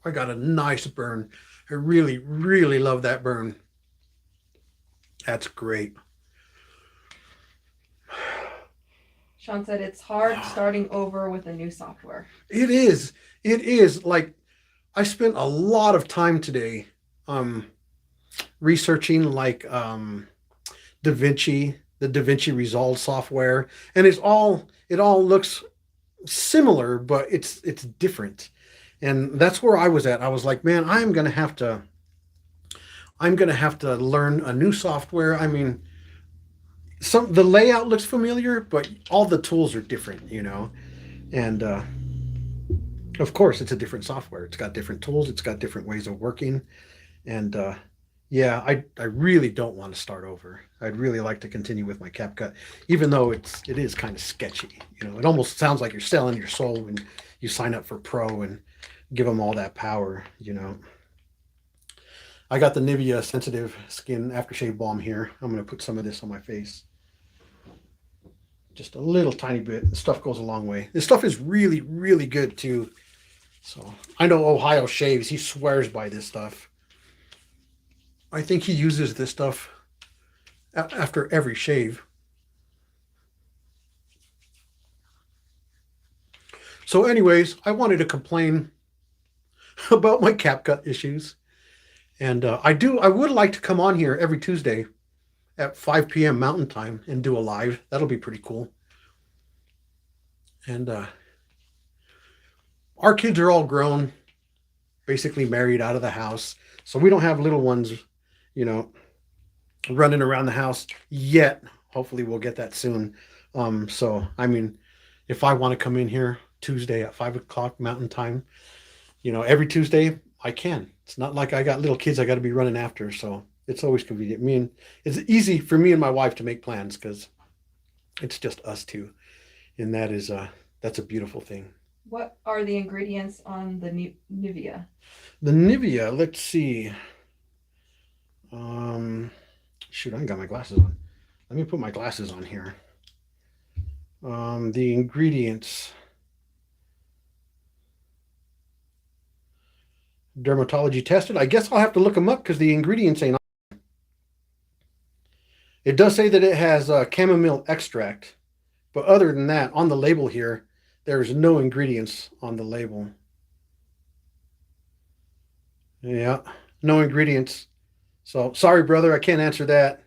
I got a nice burn. I really, really love that burn. That's great. Sean said it's hard starting over with a new software. It is. It is. Like I spent a lot of time today um researching like DaVinci, the DaVinci Resolve software, and it all looks similar, but it's different. And that's where I was at. I was like, man, I'm gonna have to learn a new software. I mean, some the layout looks familiar, but all the tools are different, you know. And of course, it's a different software. It's got different tools. It's got different ways of working. And yeah, I really don't want to start over. I'd really like to continue with my CapCut, even though it is kind of sketchy. You know, it almost sounds like you're selling your soul when you sign up for Pro and give them all that power. You know, I got the Nivea Sensitive Skin Aftershave Balm here. I'm going to put some of this on my face. Just a little tiny bit. This stuff goes a long way. This stuff is really, really good too. So I know Ohio shaves. He swears by this stuff. I think he uses this stuff after every shave. So, anyways, I wanted to complain about my CapCut issues, and I would like to come on here every Tuesday at 5 p.m. Mountain Time and do a live. That'll be pretty cool. And our kids are all grown, basically married out of the house, so we don't have little ones, you know, running around the house yet. Hopefully we'll get that soon. So I mean, if I want to come in here Tuesday at 5 o'clock Mountain Time, you know, every Tuesday I can. It's not like I got little kids I got to be running after, so it's always convenient. I mean, it's easy for me and my wife to make plans because it's just us two, and that's a beautiful thing. What are the ingredients on the Nivea? The Nivea, let's see. Um, Shoot, I ain't got my glasses on. Let me put my glasses on here. The ingredients. Dermatology tested. I guess I'll have to look them up because the ingredients ain't on. It does say that it has chamomile extract, but other than that, on the label here, there's no ingredients on the label. Yeah, no ingredients. So sorry, brother, I can't answer that.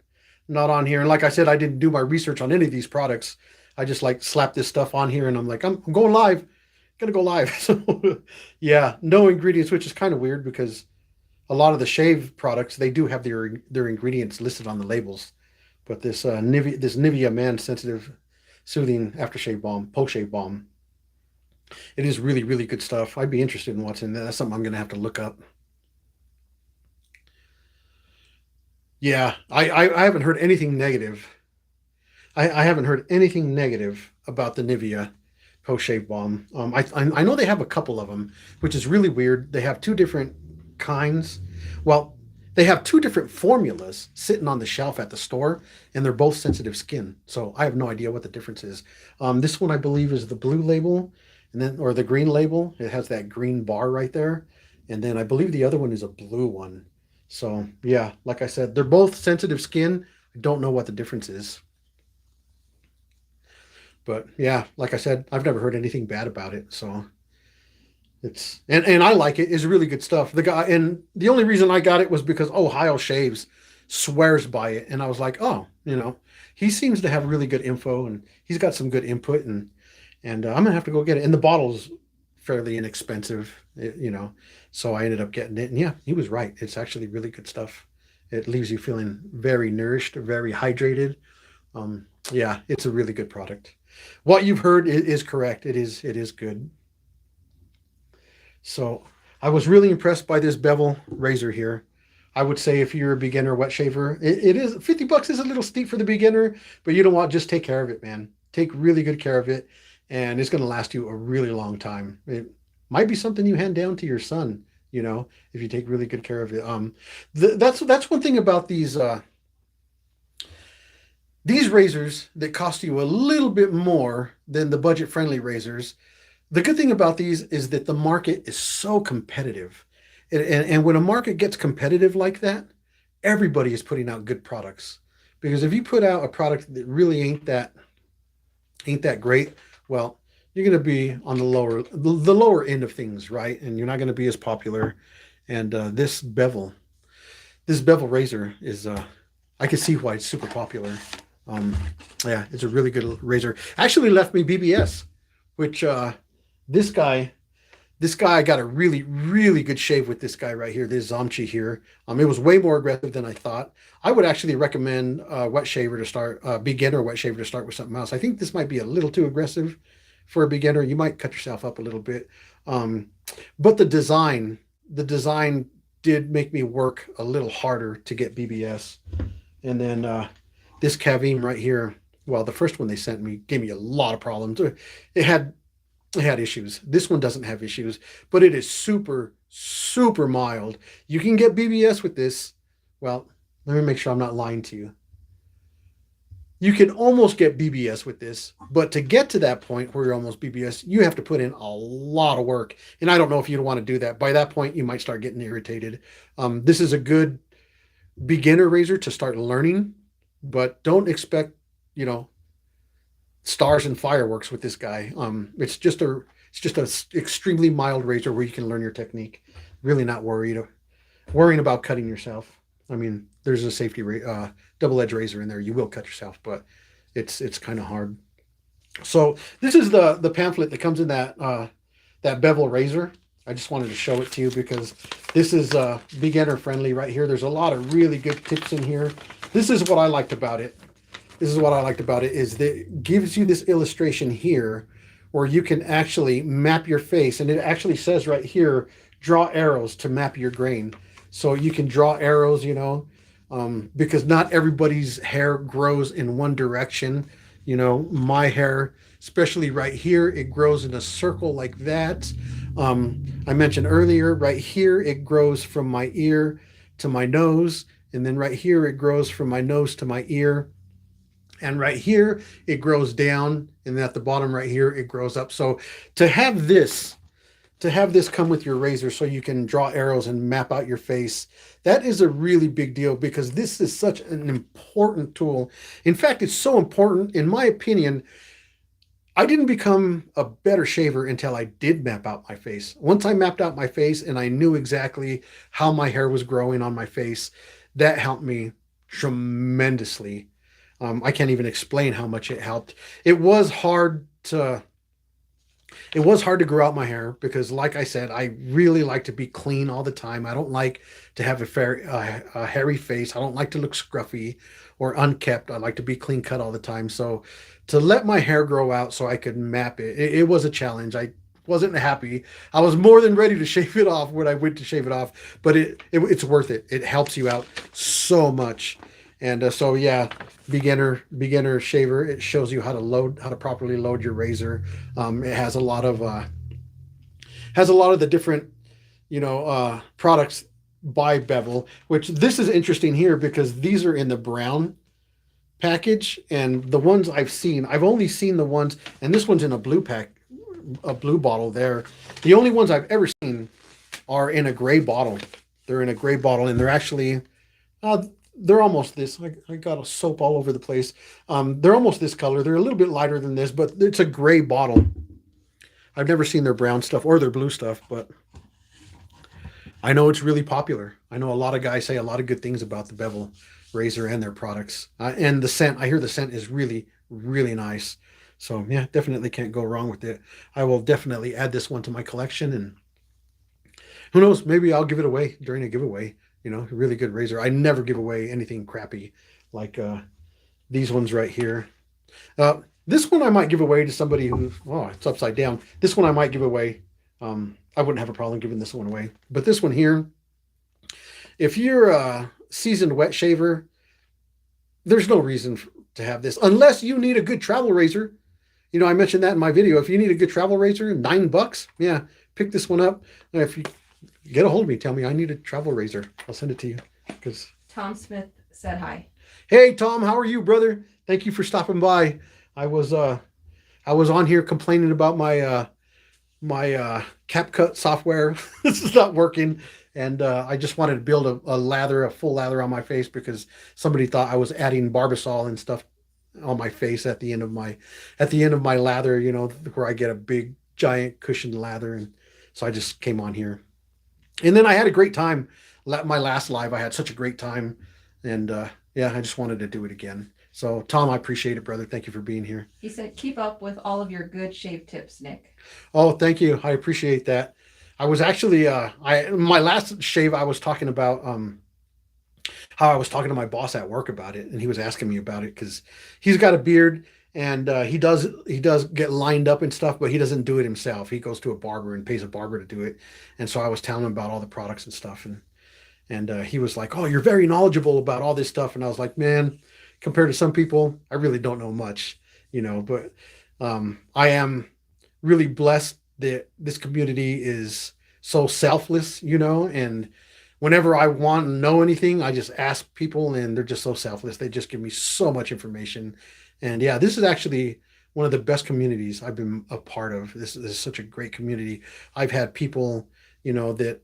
Not on here. And like I said, I didn't do my research on any of these products. I just like slap this stuff on here and I'm like, I'm going live. Gonna go live. So yeah, no ingredients, which is kind of weird because a lot of the shave products they do have their ingredients listed on the labels. But this Nivea Man Sensitive Soothing Aftershave Balm, Post Shave Balm, it is really, really good stuff. I'd be interested in what's in there. That's something I'm gonna have to look up. Yeah, I haven't heard anything negative. I haven't heard anything negative about the Nivea Post Shave Balm. I know they have a couple of them, which is really weird. They have two different kinds. Well, they have two different formulas sitting on the shelf at the store, and they're both sensitive skin. So I have no idea what the difference is. This one I believe is the blue label, and then or the green label. It has that green bar right there, and then I believe the other one is a blue one. So yeah, like I said, they're both sensitive skin. I don't know what the difference is. But yeah, like I said, I've never heard anything bad about it. So and I like it. It's really good stuff. The guy and the only reason I got it was because Ohio Shaves swears by it. And I was like, oh, you know, he seems to have really good info and he's got some good input and I'm gonna have to go get it. And the bottle's fairly inexpensive, you know. So I ended up getting it. And yeah, he was right. It's actually really good stuff. It leaves you feeling very nourished, very hydrated. Yeah, it's a really good product. What you've heard is correct. It is good. So I was really impressed by this bevel razor here. I would say if you're a beginner wet shaver, it is $50 is a little steep for the beginner, but you don't want just take care of it, man. Take really good care of it, and it's going to last you a really long time. It might be something you hand down to your son, you know, if you take really good care of it. That's one thing about these razors that cost you a little bit more than the budget friendly razors. The good thing about these is that the market is so competitive. And when a market gets competitive like that, everybody is putting out good products. Because if you put out a product that really ain't that great, well, you're going to be on the lower end of things, right? And you're not going to be as popular. And this bevel razor is I can see why it's super popular. Um, yeah, it's a really good razor. Actually left me BBS, which this guy this guy got a really good shave with this guy right here, this Zomchi here. It was way more aggressive than I thought. I would actually recommend wet shaver to start, beginner wet shaver to start with something else. I think this might be a little too aggressive for a beginner. You might cut yourself up a little bit. Um, but the design did make me work a little harder to get BBS. And then this Kavim right here, well, the first one they sent me gave me a lot of problems. It had issues. This one doesn't have issues, but it is super mild. You can get BBS with this. Well, let me make sure I'm not lying to you. You can almost get BBS with this, but to get to that point where you're almost BBS, you have to put in a lot of work. And I don't know if you'd want to do that. By that point, you might start getting irritated. This is a good beginner razor to start learning, but don't expect, you know, stars and fireworks with this guy. It's just a extremely mild razor where you can learn your technique. Really not worrying about cutting yourself. I mean, there's a safety double edge razor in there. You will cut yourself, but it's kind of hard. So this is the pamphlet that comes in that bevel razor. I just wanted to show it to you because this is beginner friendly right here. There's a lot of really good tips in here. This is what I liked about it. This is what I liked about it is that it gives you this illustration here where you can actually map your face, and it actually says right here, draw arrows to map your grain. So you can draw arrows, because not everybody's hair grows in one direction. My hair, especially right here, it grows in a circle like that. I mentioned earlier, right here, it grows from my ear to my nose, and then right here, it grows from my nose to my ear. And right here, it grows down, and at the bottom right here, it grows up. So to have this, come with your razor so you can draw arrows and map out your face, that is a really big deal because this is such an important tool. In fact, it's so important, in my opinion, I didn't become a better shaver until I did map out my face. Once I mapped out my face and I knew exactly how my hair was growing on my face, that helped me tremendously. I can't even explain how much it helped. It was hard to grow out my hair because, like I said, I really like to be clean all the time. I don't like to have a hairy face. I don't like to look scruffy or unkept. I like to be clean cut all the time. So to let my hair grow out so I could map it was a challenge. I wasn't happy. I was more than ready to shave it off when I went to shave it off, but it's worth it. It helps you out so much. And so yeah, beginner shaver. It shows you how to properly load your razor. It has a lot of the different products by Bevel. Which this is interesting here because these are in the brown package, and the ones I've only seen the ones, and this one's in a blue bottle there. The only ones I've ever seen are in a gray bottle. They're in a gray bottle, and they're actually. They're almost this. I got a soap all over the place. They're almost this color. They're a little bit lighter than this, but it's a gray bottle. I've never seen their brown stuff or their blue stuff, but I know it's really popular. I know a lot of guys say a lot of good things about the Bevel razor and their products. And the scent, I hear the scent is really nice. So yeah, definitely can't go wrong with it. I will definitely add this one to my collection, and who knows, maybe I'll give it away during a giveaway. A really good razor. I never give away anything crappy like these ones right here. This one I might give away to somebody it's upside down. This one I might give away. I wouldn't have a problem giving this one away. But this one here, if you're a seasoned wet shaver, there's no reason to have this unless you need a good travel razor. I mentioned that in my video. If you need a good travel razor, $9, yeah, pick this one up. If you get a hold of me, tell me I need a travel razor, I'll send it to you. Because Tom Smith said hi. Hey Tom, how are you, brother? Thank you for stopping by. I was on here complaining about my CapCut software is not working, and I just wanted to build a full lather on my face because somebody thought I was adding Barbasol and stuff on my face at the end of my lather, where I get a big giant cushion lather, and so I just came on here, and then I had a great time. My last live, I had such a great time, and yeah, I just wanted to do it again. So Tom, I appreciate it, brother. Thank you for being here. He said, keep up with all of your good shave tips, Nick. Oh, thank you. I appreciate that. I was actually I my last shave I was talking about how I was talking to my boss at work about it, and he was asking me about it because he's got a beard, and he does get lined up and stuff, but he doesn't do it himself. He goes to a barber and pays a barber to do it. And so I was telling him about all the products and stuff, and he was like, "Oh, you're very knowledgeable about all this stuff." And I was like, "Man, compared to some people, I really don't know much, but I am really blessed that this community is so selfless, and whenever I want to know anything, I just ask people, and they're just so selfless. They just give me so much information. And yeah, this is actually one of the best communities I've been a part of. This is such a great community. I've had people, that,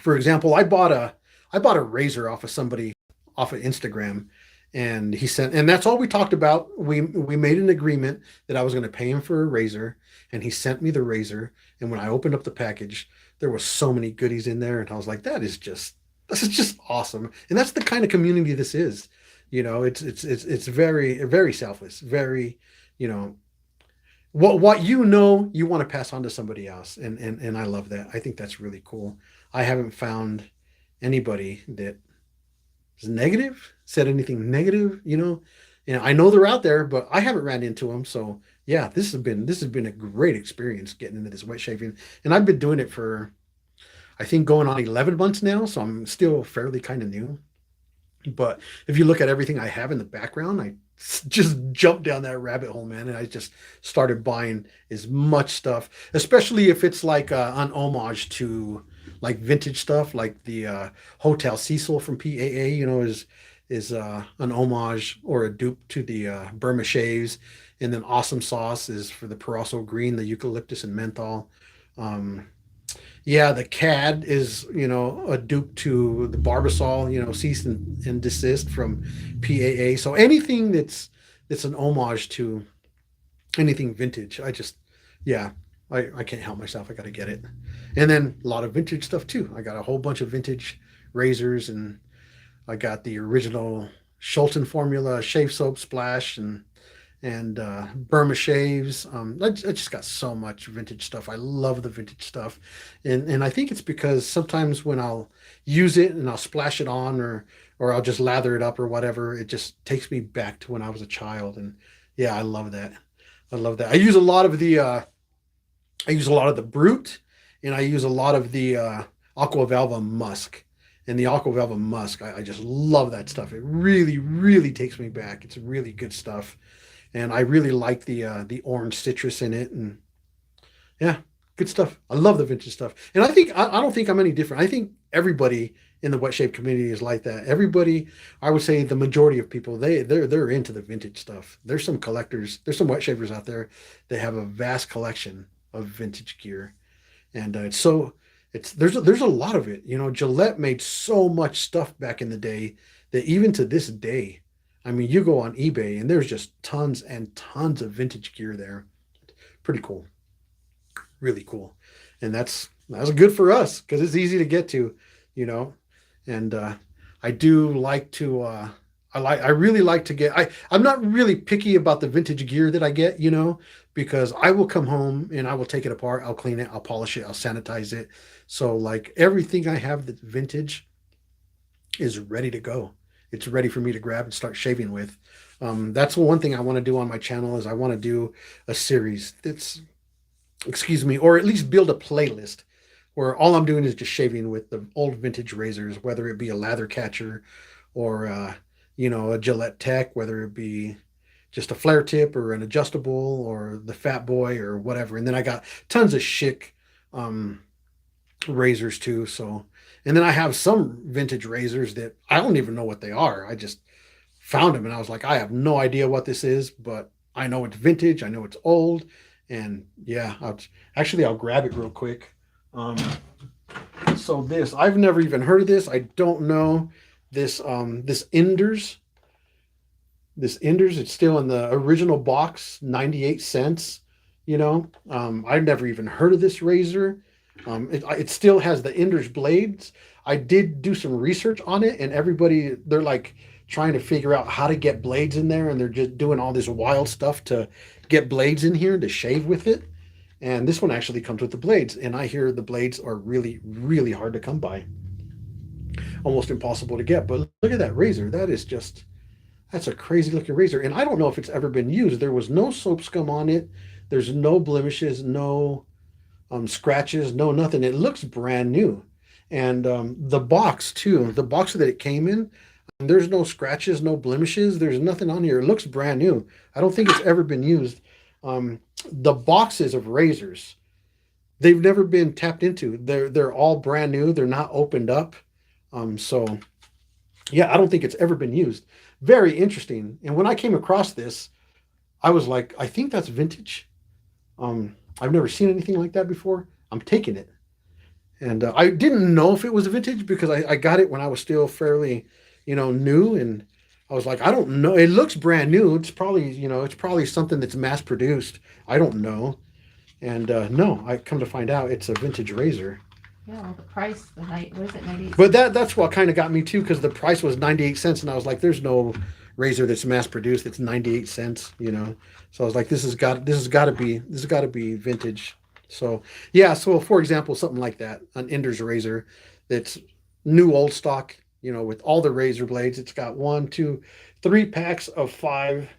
for example, I bought a razor off of somebody off of Instagram, and and that's all we talked about. We made an agreement that I was going to pay him for a razor, and he sent me the razor. And when I opened up the package, there was so many goodies in there, and I was like, this is just awesome. And that's the kind of community this is. It's very very selfless, very, you know, what you want to pass on to somebody else, and I love that. I think that's really cool. I haven't found anybody that is negative, said anything negative, and I know they're out there, but I haven't ran into them. So yeah, this has been a great experience getting into this wet shaving, and I've been doing it for, I think, going on 11 months now, so I'm still fairly kind of new. But if you look at everything I have in the background, I just jumped down that rabbit hole, man, and I just started buying as much stuff, especially if it's like an homage to like vintage stuff, like the Hotel Cecil from PAA, is an homage or a dupe to the Burma shaves, and then Awesome Sauce is for the Paraso Green, the eucalyptus and menthol. Um, yeah, the CAD is, a dupe to the Barbasol, cease and desist from PAA. So anything that's an homage to anything vintage, yeah, I can't help myself. I got to get it. And then a lot of vintage stuff too. I got a whole bunch of vintage razors, and I got the original Schulten formula shave soap splash, and Burma shaves. I just got so much vintage stuff. I love the vintage stuff, and I think it's because sometimes when I'll use it and I'll splash it on, or I'll just lather it up or whatever, it just takes me back to when I was a child. And yeah, I love that. I love that. I use a lot of the Brute, and I use a lot of the Aqua Velva Musk. And the Aqua Velva Musk, I just love that stuff. It really, really takes me back. It's really good stuff, and I really like the orange citrus in it, and yeah, good stuff. I love the vintage stuff, and I don't think I'm any different. I think everybody in the wet shave community is like that. Everybody, I would say the majority of people, they're into the vintage stuff. There's some collectors, there's some wet shavers out there that have a vast collection of vintage gear, and there's a lot of it. Gillette made so much stuff back in the day that even to this day, I mean, you go on eBay and there's just tons and tons of vintage gear there. Pretty cool, really cool, and that's good for us because it's easy to get to, you know. And I do like to. I really like to get. I'm not really picky about the vintage gear that I get, because I will come home and I will take it apart. I'll clean it. I'll polish it. I'll sanitize it. So like everything I have that's vintage is ready to go. It's ready for me to grab and start shaving with. That's one thing I want to do on my channel is I want to do a series that's, excuse me, or at least build a playlist where all I'm doing is just shaving with the old vintage razors, whether it be a lather catcher or a Gillette Tech, whether it be just a flare tip or an adjustable or the Fat Boy or whatever. And then I got tons of Schick um, razors too. So, and then I have some vintage razors that I don't even know what they are. I just found them and I was like, I have no idea what this is, but I know it's vintage. I know it's old, And yeah, I'll grab it real quick. Um, so this, I've never even heard of this. I don't know this Enders. This Enders, it's still in the original box, 98 cents. I've never even heard of this razor. It still has the Enders blades. I did do some research on it, and everybody, they're like trying to figure out how to get blades in there, and they're just doing all this wild stuff to get blades in here to shave with it. And this one actually comes with the blades, and I hear the blades are really, really hard to come by, almost impossible to get. But look at that razor. That's a crazy looking razor. And I don't know if it's ever been used. There was no soap scum on it. There's no blemishes, no scratches, no nothing. It looks brand new. And the box, too, the box that it came in, there's no scratches, no blemishes. There's nothing on here. It looks brand new. I don't think it's ever been used. The boxes of razors, they've never been tapped into. They're all brand new. They're not opened up. So yeah, I don't think it's ever been used. Very interesting. And when I came across this, I was like, I think that's vintage. I've never seen anything like that before. I'm taking it. And I didn't know if it was vintage because I got it when I was still fairly, new. And I was like, I don't know. It looks brand new. It's probably something that's mass produced. I don't know. And no, I come to find out it's a vintage razor. Yeah, well, the price, the night, what is it, 98 But cents? that's what kind of got me too, because the price was 98 cents, and I was like, "There's no razor that's mass produced that's 98 cents." So I was like, this has got to be vintage." So yeah, so for example, something like that, an Ender's razor that's new old stock, with all the razor blades. It's got one, two, three packs of five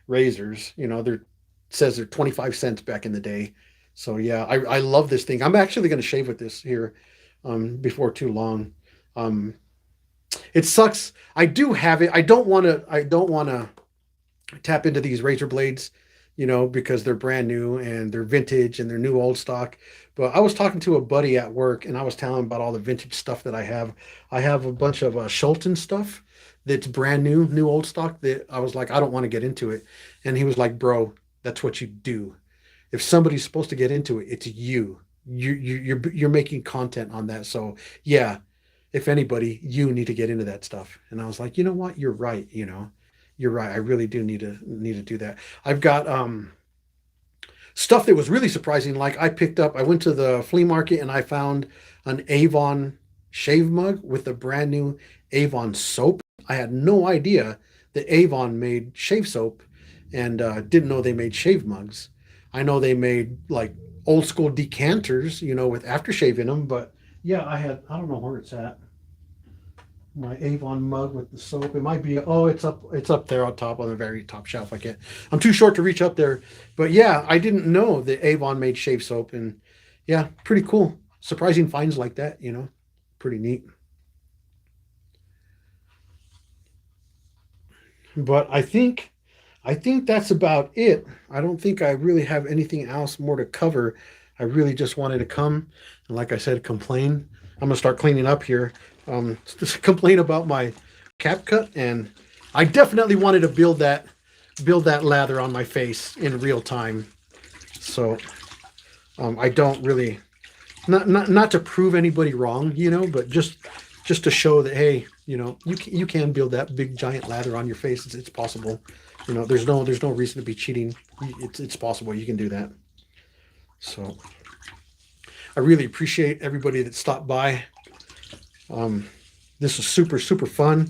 razors. They're says they're 25 cents back in the day. So yeah, I love this thing. I'm actually going to shave with this here before too long. Um, it sucks. I do have it. I don't want to tap into these razor blades, because they're brand new and they're vintage and they're new old stock. But I was talking to a buddy at work, and I was telling him about all the vintage stuff that I have. I have a bunch of Schulten stuff that's brand new, new old stock, that I was like, I don't want to get into it. And he was like, bro, that's what you do. If somebody's supposed to get into it, it's you. You're making content on that. So yeah, if anybody, you need to get into that stuff. And I was like, you know what? You're right. You're right. I really do need to do that. I've got stuff that was really surprising. Like I went to the flea market and I found an Avon shave mug with a brand new Avon soap. I had no idea that Avon made shave soap, and didn't know they made shave mugs. I know they made like old school decanters, with aftershave in them. But yeah, I don't know where it's at. My Avon mug with the soap. It might be. Oh, it's up there on top, on the very top shelf. I'm too short to reach up there. But yeah, I didn't know that Avon made shave soap, and yeah, pretty cool. Surprising finds like that. Pretty neat. But I think that's about it. I don't think I really have anything else more to cover. I really just wanted to come and, like I said, complain. I'm gonna start cleaning up here. Just complain about my CapCut, and I definitely wanted to build that lather on my face in real time. So I don't really, not to prove anybody wrong, but just to show that, hey, you can build that big giant lather on your face. It's possible. There's no reason to be cheating. It's possible. You can do that. So I really appreciate everybody that stopped by. Um, this was super, super fun.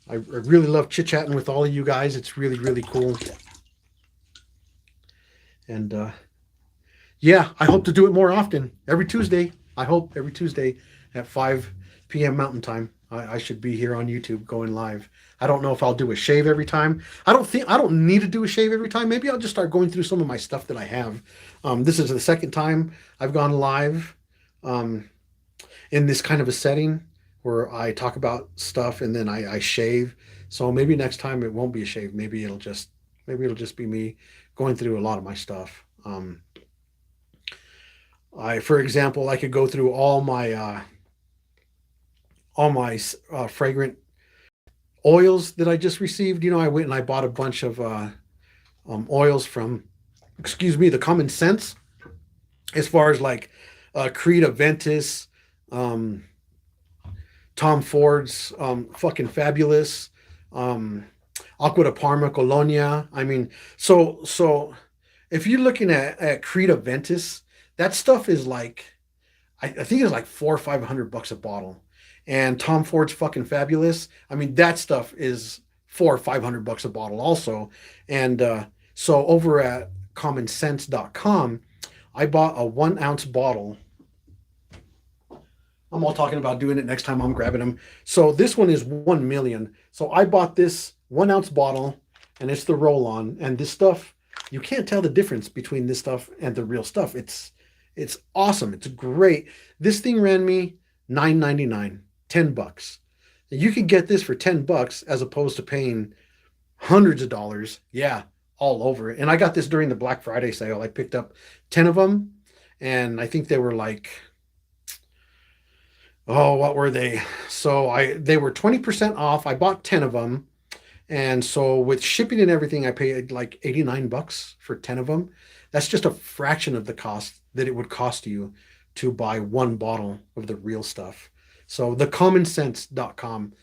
I really love chit chatting with all of you guys. It's really, really cool. And yeah, I hope to do it more often. Every Tuesday. I hope every Tuesday at 5 p.m. Mountain Time. I should be here on YouTube going live. I don't know if I'll do a shave every time. I don't need to do a shave every time. Maybe I'll just start going through some of my stuff that I have. This is the second time I've gone live um, in this kind of a setting where I talk about stuff and then I shave. So maybe next time it won't be a shave. Maybe it'll just be me going through a lot of my stuff. For example, I could go through all my fragrant oils that I just received. I went and I bought a bunch of oils from excuse me, the common sense as far as like Creed Aventus, um, Tom Ford's fucking fabulous, um, Aqua de Parma, Colonia. I mean, so if you're looking at Creed Aventus, that stuff is like I think it's like 400 or 500 bucks a bottle. And Tom Ford's fucking fabulous. I mean, that stuff is 400 or 500 bucks a bottle also. And so over at commonsense.com, I bought a 1 ounce bottle. I'm all talking about doing it next time I'm grabbing them. So this one is 1 million. So I bought this 1 ounce bottle and it's the roll on. And this stuff, you can't tell the difference between this stuff and the real stuff. It's awesome. It's great. This thing ran me $9.99, $10. You can get this for $10 as opposed to paying hundreds of dollars. Yeah, all over it. And I got this during the Black Friday sale. I picked up 10 of them and I think they were like, oh, what were they? So they were 20% off. I bought 10 of them. And so with shipping and everything, I paid like $89 for 10 of them. That's just a fraction of the cost that it would cost you to buy one bottle of the real stuff. So thecommonsense.com,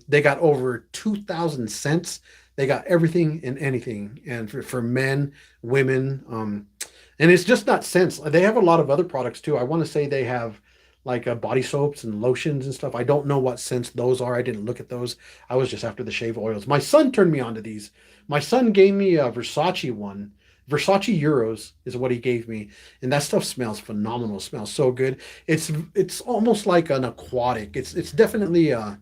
they got over 2,000 scents. They got everything and anything. And for men, women, and it's just not scents. They have a lot of other products too. I want to say they have like body soaps and lotions and stuff. I don't know what scents those are. I didn't look at those. I was just after the shave oils. My son turned me on to these. My son gave me a Versace one. Versace Euros is what he gave me, and that stuff smells phenomenal. It smells so good. It's almost like an aquatic. It's definitely a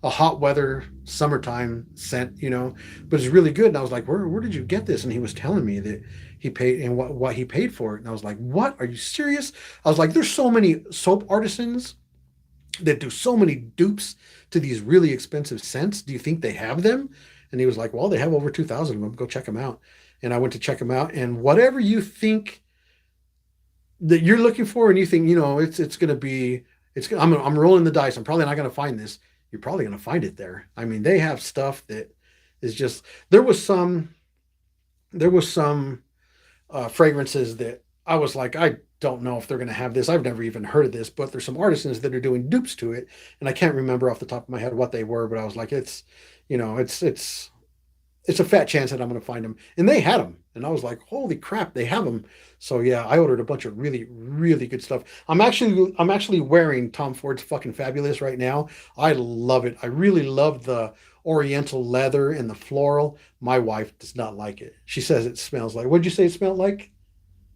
hot weather summertime scent, but it's really good. And I was like, where did you get this? And he was telling me that he paid and what he paid for it. And I was like, what? Are you serious? I was like, there's so many soap artisans that do so many dupes to these really expensive scents. Do you think they have them? And he was like, well, they have over 2,000 of them. Go check them out. And I went to check them out. And whatever you think that you're looking for, and you think, it's going to be, I'm rolling the dice. I'm probably not going to find this. You're probably going to find it there. I mean, they have stuff that is just, there was some fragrances that I was like, I don't know if they're going to have this. I've never even heard of this, but there's some artisans that are doing dupes to it, and I can't remember off the top of my head what they were. But I was like, it's a fat chance that I'm going to find them, and they had them, and I was like, holy crap, they have them. So yeah, I ordered a bunch of really, really good stuff. I'm actually wearing Tom Ford's fucking fabulous right now. I love it. I really love the Oriental leather and the floral. My wife does not like it. She says it smells like. What'd you say it smelled like?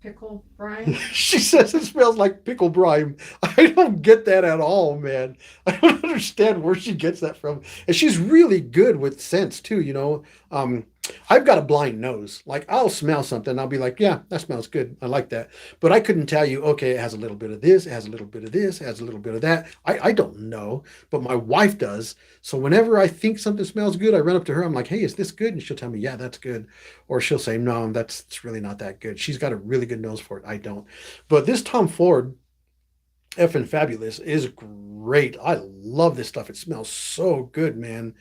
Pickle brine. She says it smells like pickle brine. I don't get that at all, man. I don't understand where she gets that from. And she's really good with scents too, I've got a blind nose. Like I'll smell something, I'll be like, yeah, that smells good. I like that. But I couldn't tell you, okay, it has a little bit of this, it has a little bit of this, it has a little bit of that. I don't know, but my wife does. So whenever I think something smells good, I run up to her. I'm like, hey, is this good? And she'll tell me, yeah, that's good. Or she'll say, no, it's really not that good. She's got a really good nose for it. I don't. But this Tom Ford effing fabulous is great. I love this stuff. It smells so good, man.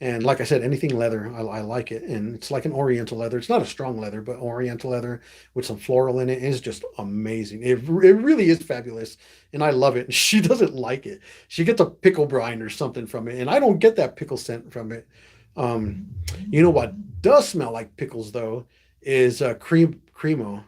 And like I said, anything leather, I like it. And it's like an Oriental leather. It's not a strong leather, but Oriental leather with some floral in it is just amazing. It really is fabulous. And I love it. And she doesn't like it. She gets a pickle brine or something from it. And I don't get that pickle scent from it. Um, you know what does smell like pickles, though, is Cremo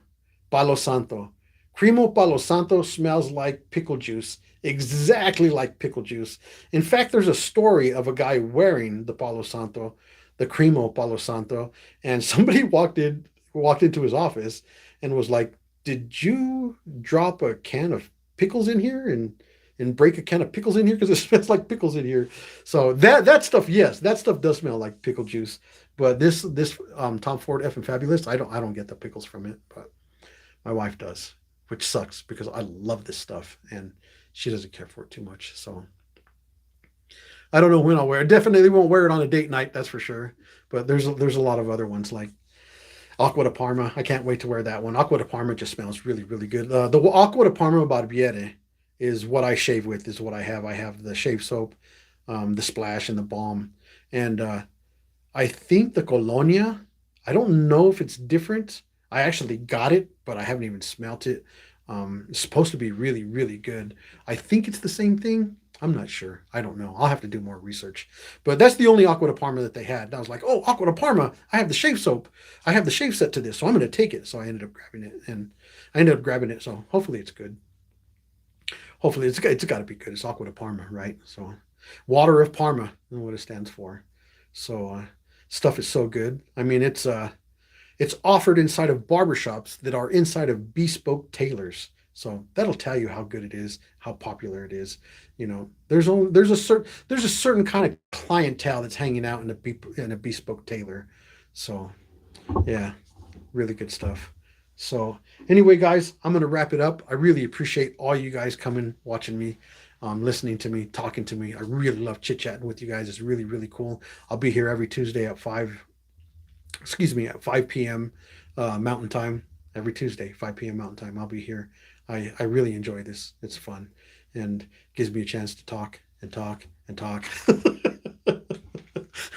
Palo Santo. Cremo Palo Santo smells like pickle juice, exactly like pickle juice. In fact, there's a story of a guy wearing the Palo Santo, the Cremo Palo Santo, and somebody walked into his office and was like, "Did you drop a can of pickles in here and break a can of pickles in here because it smells like pickles in here?" So that stuff, yes, that stuff does smell like pickle juice. But this Tom Ford F and Fabulous, I don't get the pickles from it, but my wife does, which sucks because I love this stuff and she doesn't care for it too much. So I don't know when I'll wear it. Definitely won't wear it on a date night, that's for sure. But there's a lot of other ones like Aqua de Parma. I can't wait to wear that one. Aqua de Parma just smells really, really good. The Aqua de Parma Barbiere is what I shave with, is what I have. I have the shave soap, the splash, and the balm. And I think the Colonia, I don't know if it's different. I actually got it, but I haven't even smelt it. It's supposed to be really, really good. I think it's the same thing. I'm not sure. I don't know. I'll have to do more research. But that's the only Aqua de Parma that they had. And I was like, oh, Aqua de Parma. I have the shave soap. I have the shave set to this, so I'm going to take it. So I ended up grabbing it, and I ended up grabbing it. So hopefully it's good. Hopefully it's got to be good. It's Aqua de Parma, right? So water of Parma is what it stands for. So stuff is so good. I mean, it's offered inside of barbershops that are inside of bespoke tailors. So that'll tell you how good it is, how popular it is. You know, there's a certain kind of clientele that's hanging out in a bespoke tailor. So yeah, really good stuff. So anyway, guys, I'm gonna wrap it up. I really appreciate all you guys coming, watching me, listening to me, talking to me. I really love chit chatting with you guys. It's really, really cool. I'll be here every Tuesday at 5 p.m. Mountain Time. Every Tuesday, 5 p.m. Mountain Time, I'll be here. I really enjoy this. It's fun and gives me a chance to talk and talk and talk.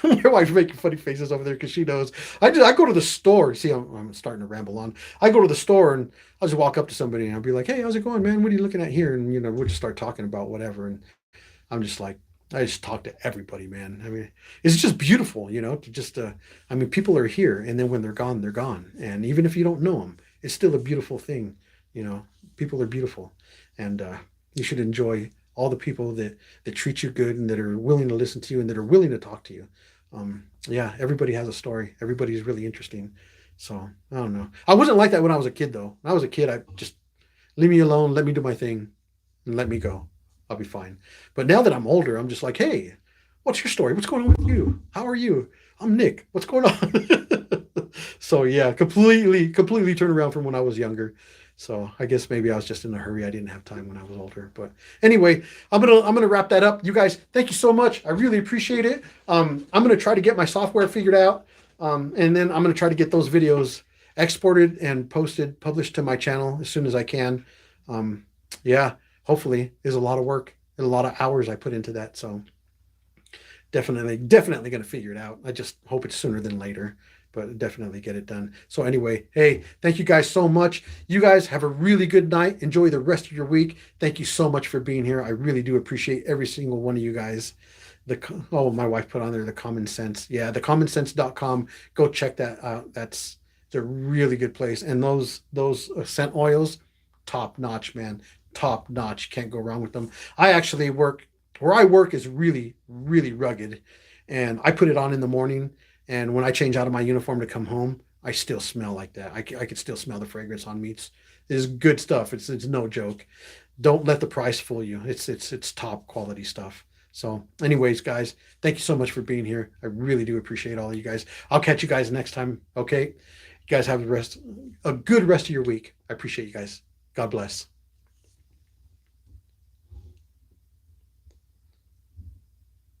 My wife's making funny faces over there because she knows. I go to the store. See, I'm starting to ramble on. I go to the store and I'll just walk up to somebody and I'll be like, "Hey, how's it going, man? What are you looking at here?" And we'll just start talking about whatever. And I'm just like, I just talk to everybody, man. I mean, it's just beautiful, to just, I mean, people are here and then when they're gone, they're gone. And even if you don't know them, it's still a beautiful thing. You know, people are beautiful and you should enjoy all the people that treat you good and that are willing to listen to you and that are willing to talk to you. Yeah, everybody has a story. Everybody's really interesting. So I don't know. I wasn't like that when I was a kid, though. When I was a kid, I just leave me alone, let me do my thing, and let me go. I'll be fine. But now that I'm older, I'm just like, hey, what's your story? What's going on with you? How are you? I'm Nick. What's going on? So yeah, completely turned around from when I was younger. So I guess maybe I was just in a hurry. I didn't have time when I was older. But anyway, I'm gonna wrap that up. You guys, thank you so much. I really appreciate it. I'm gonna try to get my software figured out, and then I'm gonna try to get those videos exported and published to my channel as soon as I can. Um, yeah, hopefully, there's a lot of work and a lot of hours I put into that. So definitely going to figure it out. I just hope it's sooner than later, but definitely get it done. So anyway, hey, thank you guys so much. You guys have a really good night. Enjoy the rest of your week. Thank you so much for being here. I really do appreciate every single one of you guys. My wife put on there the Common Sense. Yeah, thecommonsense.com. Go check that out. It's a really good place. And those scent oils, top notch, man. Top notch. Can't go wrong with them. I actually work where I work is really, really rugged. And I put it on in the morning. And when I change out of my uniform to come home, I still smell like that. I could still smell the fragrance on meats. It's good stuff. It's no joke. Don't let the price fool you. It's top quality stuff. So, anyways, guys, thank you so much for being here. I really do appreciate all of you guys. I'll catch you guys next time. Okay, you guys have a good rest of your week. I appreciate you guys. God bless.